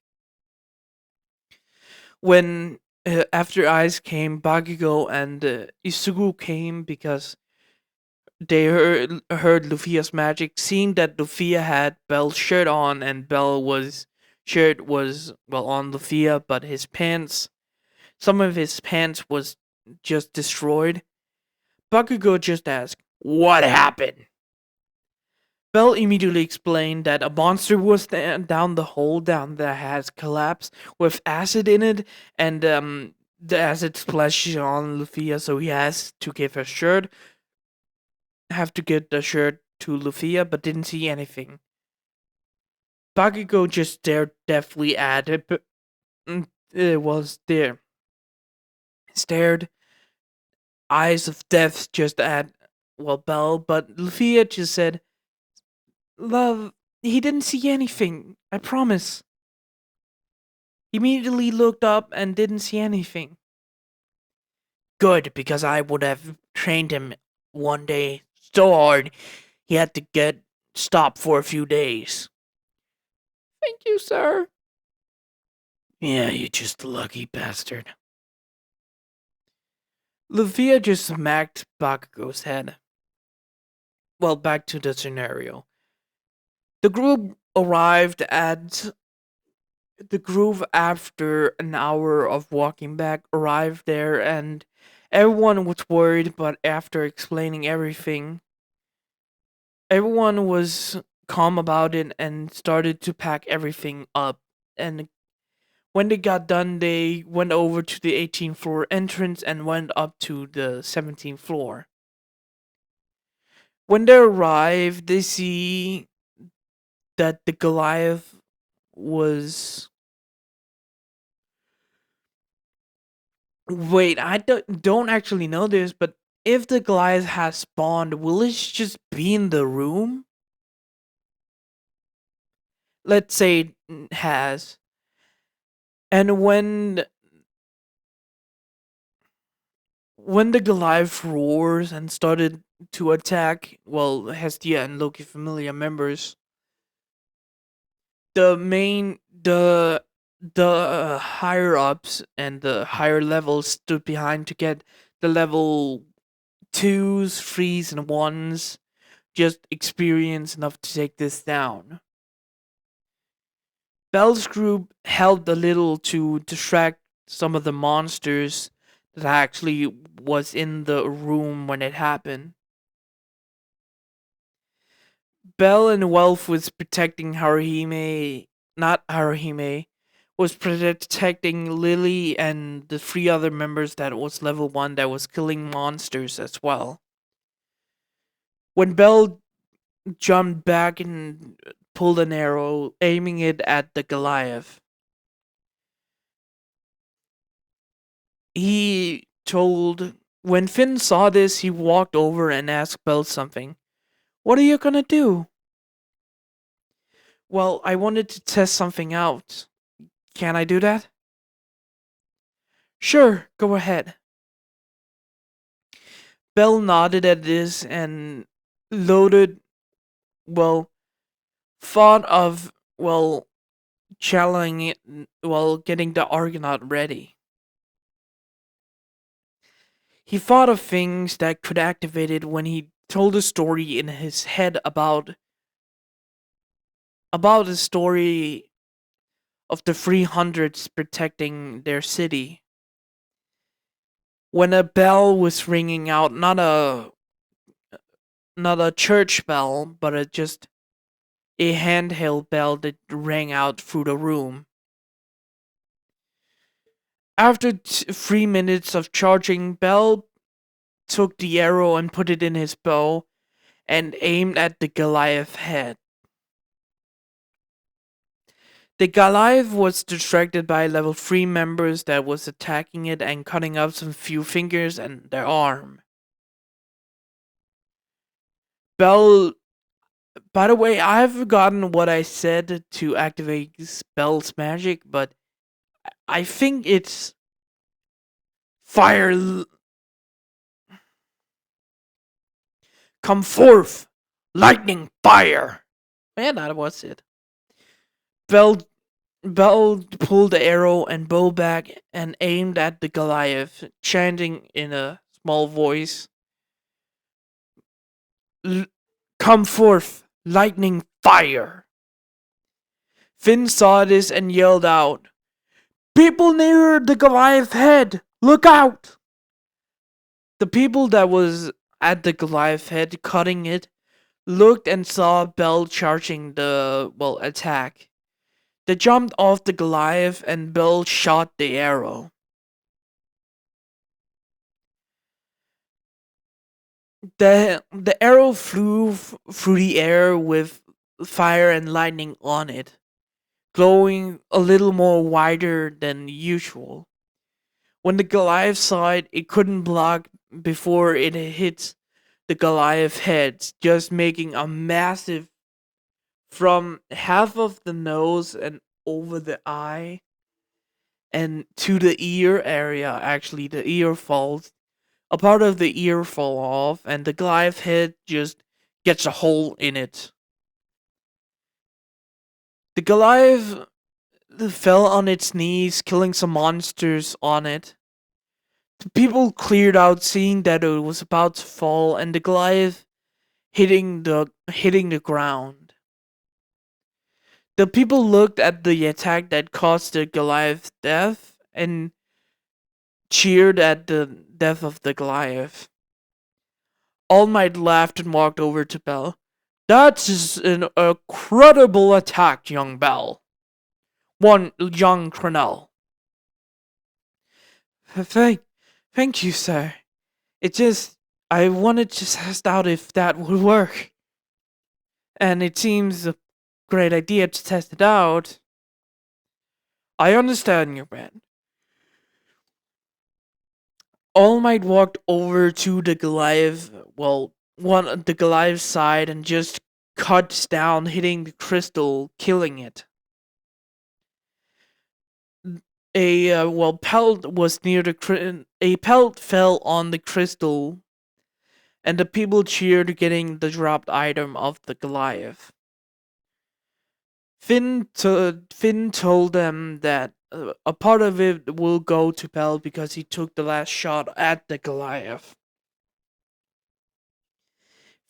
When after Eyes came, Bakugo and Isugu came because they heard Lufia's magic, seeing that Lufia had Belle's shirt on and shirt was well on Lufia, but his pants, some of his pants was just destroyed. Bakugo just asked, "What happened?" Bell immediately explained that a monster was down the hole down that has collapsed with acid in it, and the acid splashed on Lufia, so he has to give her shirt, have to get the shirt to Lufia, but didn't see anything. Bakugo just stared deathly at it, but it was there. Stared, eyes of death just at, well, Bell, but Lufia just said, "Love, he didn't see anything, I promise." He immediately looked up and didn't see anything. "Good, because I would have trained him one day so hard he had to get stopped for a few days." "Thank you, sir." "Yeah, you just lucky bastard." Luvia just smacked Bakugo's head. Well, back to the scenario. The group arrived at the groove after an hour of walking back, arrived there, and everyone was worried, but after explaining everything, everyone was calm about it and started to pack everything up. And when they got done, they went over to the 18th floor entrance and went up to the 17th floor. When they arrive, they see that the Goliath was. Wait, I don't actually know this, but if the Goliath has spawned, will it just be in the room? Let's say it has. And when the Goliath roars and started to attack, well, Hestia and Loki familiar members, the main the higher ups and the higher levels stood behind to get the level twos, threes, and ones just experience enough to take this down. Bell's group helped a little to distract some of the monsters that actually was in the room when it happened. Bell and Welf was protecting Haruhime, not Haruhime, was protecting Lily and the three other members that was level 1 that was killing monsters as well. When Bell jumped back and pulled an arrow, aiming it at the Goliath, he told. When Finn saw this, he walked over and asked Bell something. "What are you gonna do?" "Well, I wanted to test something out. Can I do that?" "Sure, go ahead." Bell nodded at this and loaded, well, thought of, well, channeling it while getting the Argonaut ready. He thought of things that could activate it when he told a story in his head about the story of the 300s protecting their city. When a bell was ringing out, not a church bell, but just a handheld bell that rang out through the room. After 3 minutes of charging, Bell took the arrow and put it in his bow and aimed at the Goliath head. The Goliath was distracted by level 3 members that was attacking it and cutting off some few fingers and their arm. Bell, by the way, I've forgotten what I said to activate Bell's magic, but I think it's fire. Come forth, lightning fire. Yeah, that was it. Bell Bell pulled the arrow and bow back and aimed at the Goliath, chanting in a small voice, "Come forth, lightning fire." Finn saw this and yelled out, "People near the Goliath head, look out!" The people that was at the Goliath head cutting it looked and saw Bell charging the, attack. They jumped off the Goliath and Bell shot the arrow. The arrow flew through the air with fire and lightning on it, glowing a little more wider than usual. When the Goliath saw it, it couldn't block before it hit the Goliath head, just making a massive from half of the nose and over the eye and to the ear area. Actually, the ear falls. A part of the ear fall off, and the Goliath head just gets a hole in it. The Goliath fell on its knees, killing some monsters on it. The people cleared out, seeing that it was about to fall, and the Goliath hitting the ground. The people looked at the attack that caused the Goliath's death and cheered at the death of the Goliath. All Might laughed and walked over to Bell. "That's an incredible attack, young Bell. Young Cronell." Thank you, sir. It just, I wanted to test out if that would work. And it seems a great idea to test it out. I understand you, man. All Might walked over to the Goliath, the Goliath's side and just cuts down, hitting the crystal, killing it. Pelt was near a pelt fell on the crystal, and the people cheered, getting the dropped item of the Goliath. Finn told them that a part of it will go to Pelt because he took the last shot at the Goliath.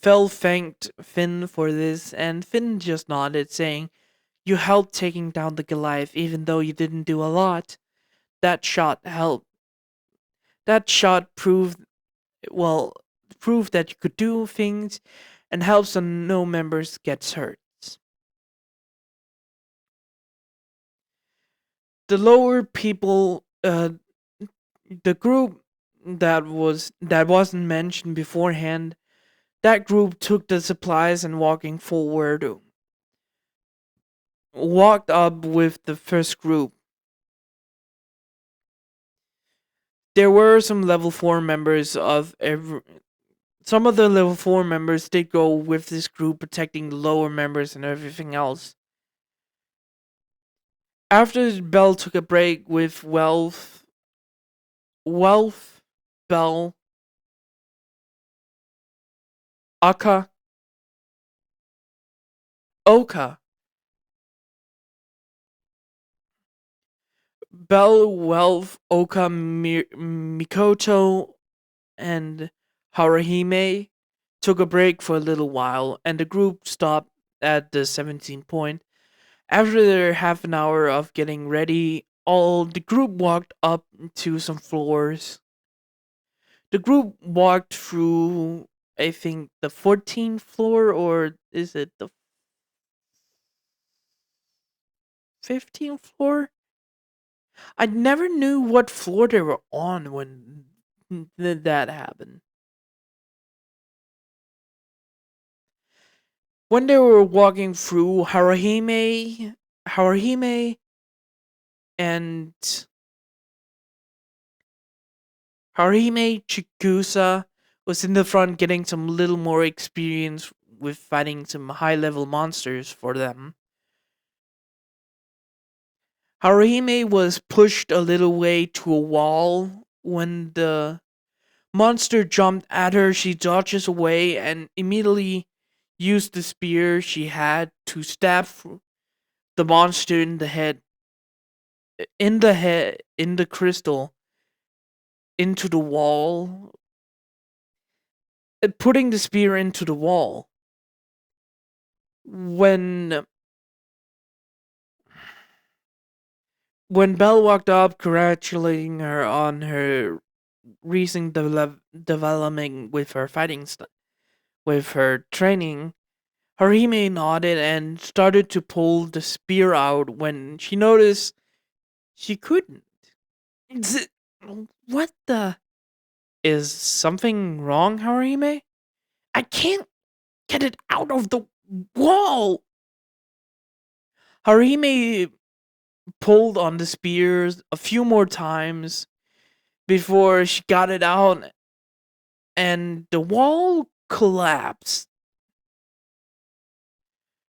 Fel thanked Finn for this, and Finn just nodded, saying, "You helped taking down the Goliath, even though you didn't do a lot. That shot helped. That shot well, proved that you could do things, and helps so no members gets hurt." The lower people, the group that wasn't mentioned beforehand, that group took the supplies and walked up with the first group. There were some level 4 members of every. Some of the level 4 members did go with this group, protecting the lower members and everything else. After Bell took a break with Wealth, Bell, Aka, Oka, Belle, Welf, Oka, Mikoto, and Haruhime took a break for a little while, and the group stopped at the 17th point. After their half an hour of getting ready, all the group walked up to some floors. The group walked through, I think, the 14th floor, or is it the 15th floor? I never knew what floor they were on when that happened. When they were walking through, Haruhime and Haruhime Chikusa was in the front getting some little more experience with fighting some high level monsters for them. Haruhime was pushed a little way to a wall. When the monster jumped at her, she dodges away and immediately used the spear she had to stab the monster in the crystal, into the wall, putting the spear into the wall. When when Belle walked up, congratulating her on her recent development with her with her training, Harime nodded and started to pull the spear out when she noticed she couldn't. Z- What the? Is something wrong, Harime? I can't get it out of the wall! Harime pulled on the spears a few more times before she got it out, and the wall collapsed.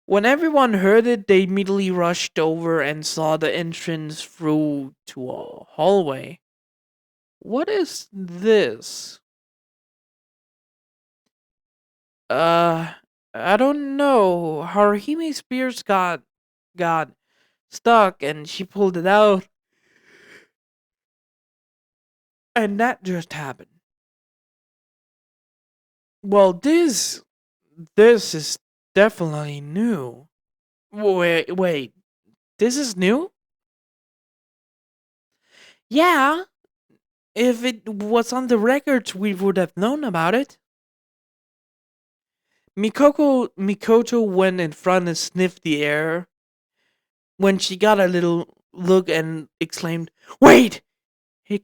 When everyone heard it, they immediately rushed over and saw the entrance through to a hallway. What is this? Uh, I don't know. Haruhime's spears got stuck, and she pulled it out, and that just happened. Well, this is definitely new. Wait, this is new? Yeah, if it was on the records, we would have known about it. Mikoto went in front and sniffed the air. When she got a little look and exclaimed, "Wait!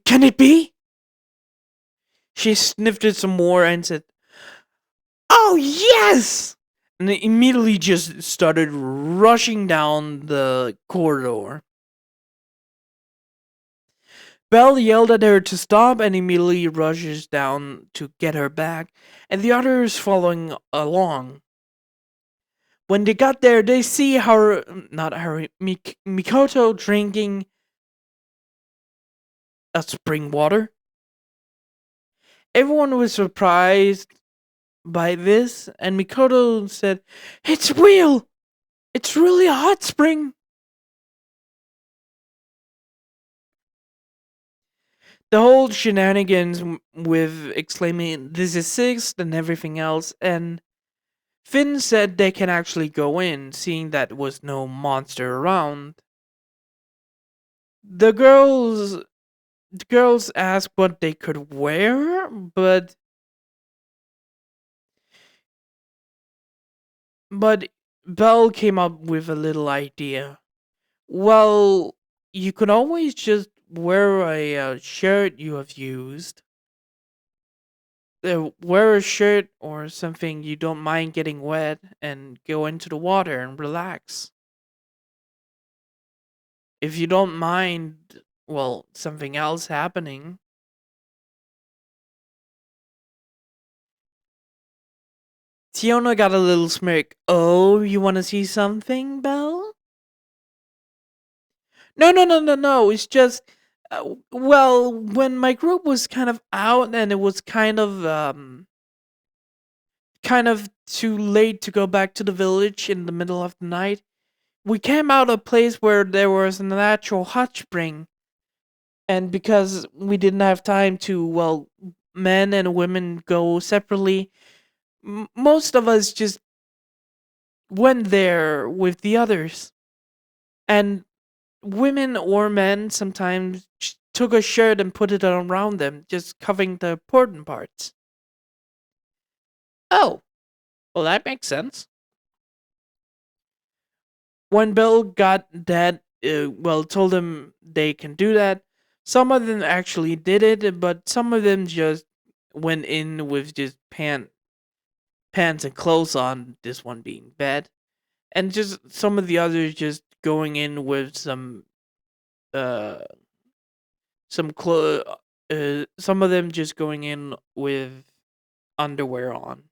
Can it be?" She sniffed it some more and said, "Oh, yes!" And they immediately just started rushing down the corridor. Belle yelled at her to stop and immediately rushes down to get her back, and the others following along. When they got there, they see not Haru, Mikoto drinking a spring water. Everyone was surprised by this, and Mikoto said, "It's real! It's really a hot spring!" The whole shenanigans with exclaiming, "This is sixth," and everything else, and Finn said they can actually go in, seeing that was no monster around. The girls the girls asked what they could wear, but Belle came up with a little idea. Well, you could always just wear a shirt you have used. Wear a shirt or something you don't mind getting wet and go into the water and relax. If you don't mind, well, something else happening. Tiona got a little smirk. "Oh, you want to see something, Belle?" No, no, no, no, no. It's just, well, when my group was kind of out and it was kind of too late to go back to the village in the middle of the night, we came out a place where there was a natural hot spring. And because we didn't have time to, well, men and women go separately, most of us just went there with the others. And women or men sometimes took a shirt and put it around them, just covering the important parts. Oh, well, that makes sense. When Bill got that, well, told them they can do that, some of them actually did it, but some of them just went in with just pants and clothes on, this one being bed. And just some of the others just going in with uh, some of them just going in with underwear on.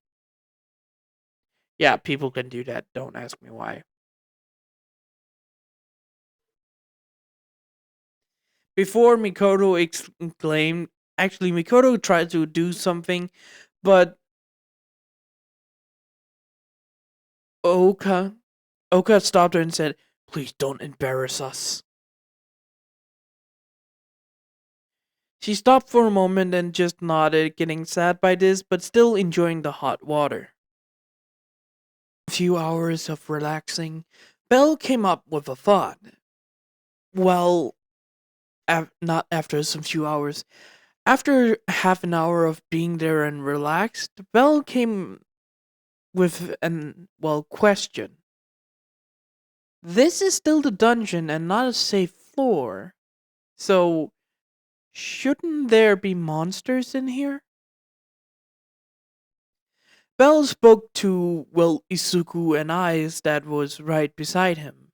Yeah, people can do that. Don't ask me why. Before Mikoto exclaimed, actually, Mikoto tried to do something, but Oka, Oka stopped her and said, "Please don't embarrass us." She stopped for a moment and just nodded, getting sad by this, but still enjoying the hot water. A few hours of relaxing, Belle came up with a thought. Well, not after some few hours. After half an hour of being there and relaxed, Belle came with an, well, question. This is still the dungeon and not a safe floor. So, shouldn't there be monsters in here? Belle spoke to, well, Isuku and Eyes that was right beside him.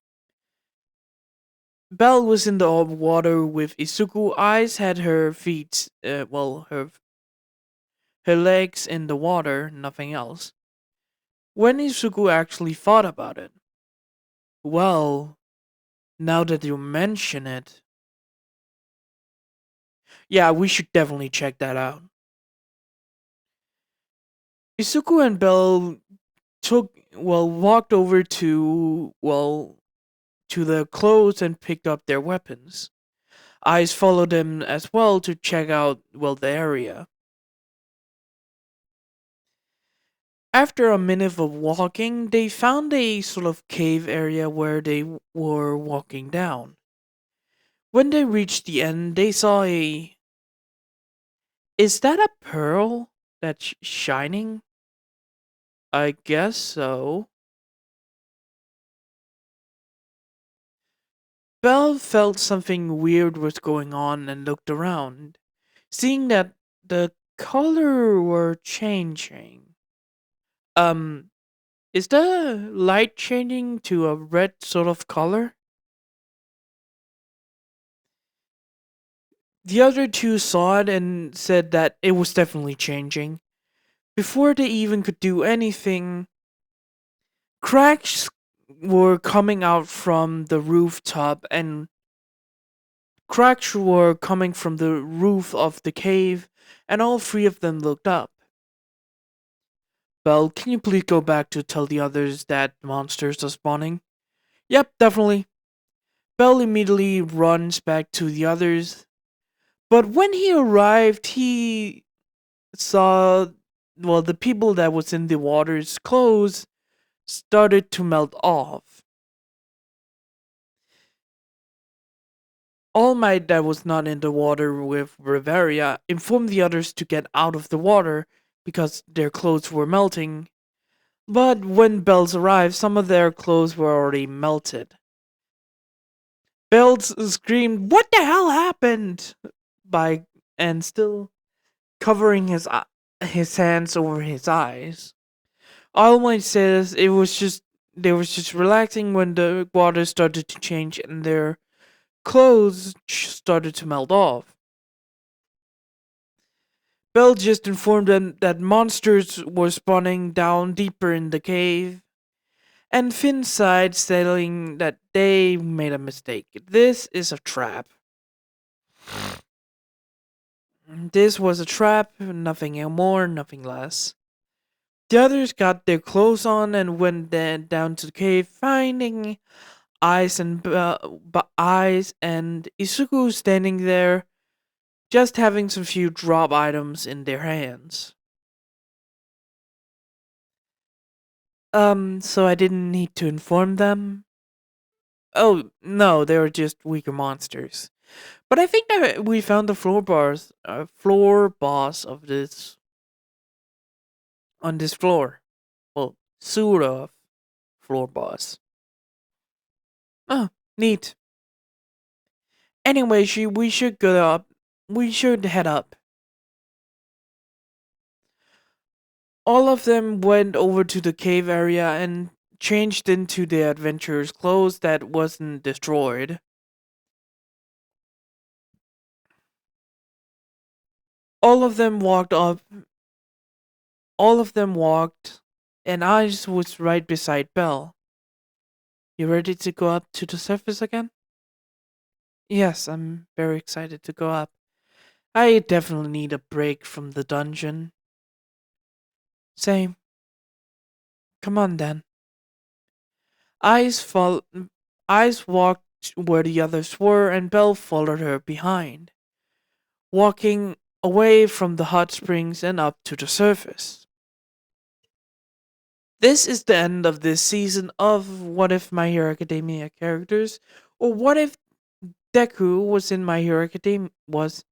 Belle was in the water with Isuku. Eyes had her feet, her legs in the water, nothing else. When Isuku actually thought about it, well, now that you mention it, yeah, we should definitely check that out. Isuku and Belle walked over to, to the clothes and picked up their weapons. Eyes followed them as well to check out, well, the area. After a minute of walking, they found a sort of cave area where they were walking down. When they reached the end, they saw a. Is that a pearl that's shining? I guess so. Belle felt something weird was going on and looked around, seeing that the color were changing. Um, is the light changing to a red sort of color? The other two saw it and said that it was definitely changing. Before they even could do anything, cracks were coming out from the rooftop and cracks were coming from the roof of the cave, and all three of them looked up. Belle, can you please go back to tell the others that monsters are spawning? Yep, definitely. Belle immediately runs back to the others, but when he arrived, he saw, well, the people that was in the water's clothes started to melt off. All Might, that was not in the water with Riveria, informed the others to get out of the water because their clothes were melting. But when Bells arrived, some of their clothes were already melted. Bells screamed, "What the hell happened?" by and still covering his hands over his eyes. All Might says it was just they was just relaxing when the water started to change and their clothes started to melt off. Bell just informed them that monsters were spawning down deeper in the cave, and Finn sighed, saying that they made a mistake. This is a trap. This was a trap, nothing more, nothing less. The others got their clothes on and went down to the cave, finding Eyes and Isuku standing there, just having some few drop items in their hands. So I didn't need to inform them. Oh no, they were just weaker monsters. But I think that we found the floor boss of this on this floor. Well, sort of floor boss. Oh, neat. Anyway, we should go up. We should head up. All of them went over to the cave area and changed into their adventurer's clothes that wasn't destroyed. All of them walked up. All of them walked, and Ice was right beside Belle. You ready to go up to the surface again? Yes, I'm very excited to go up. I definitely need a break from the dungeon. Same. Come on then. Eyes fol- Eyes walked where the others were, and Belle followed her behind, walking away from the hot springs and up to the surface. This is the end of this season of What If My Hero Academia characters, or Deku was in My Hero Academia was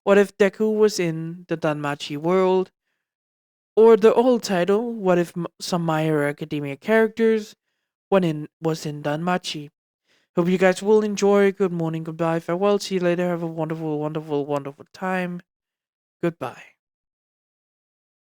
what if Deku was in the Danmachi world, or the old title, What If Some My Hero Academia characters was in danmachi. Hope you guys will enjoy. Good morning, goodbye, farewell, see you later. Have a wonderful, wonderful, wonderful time. Goodbye.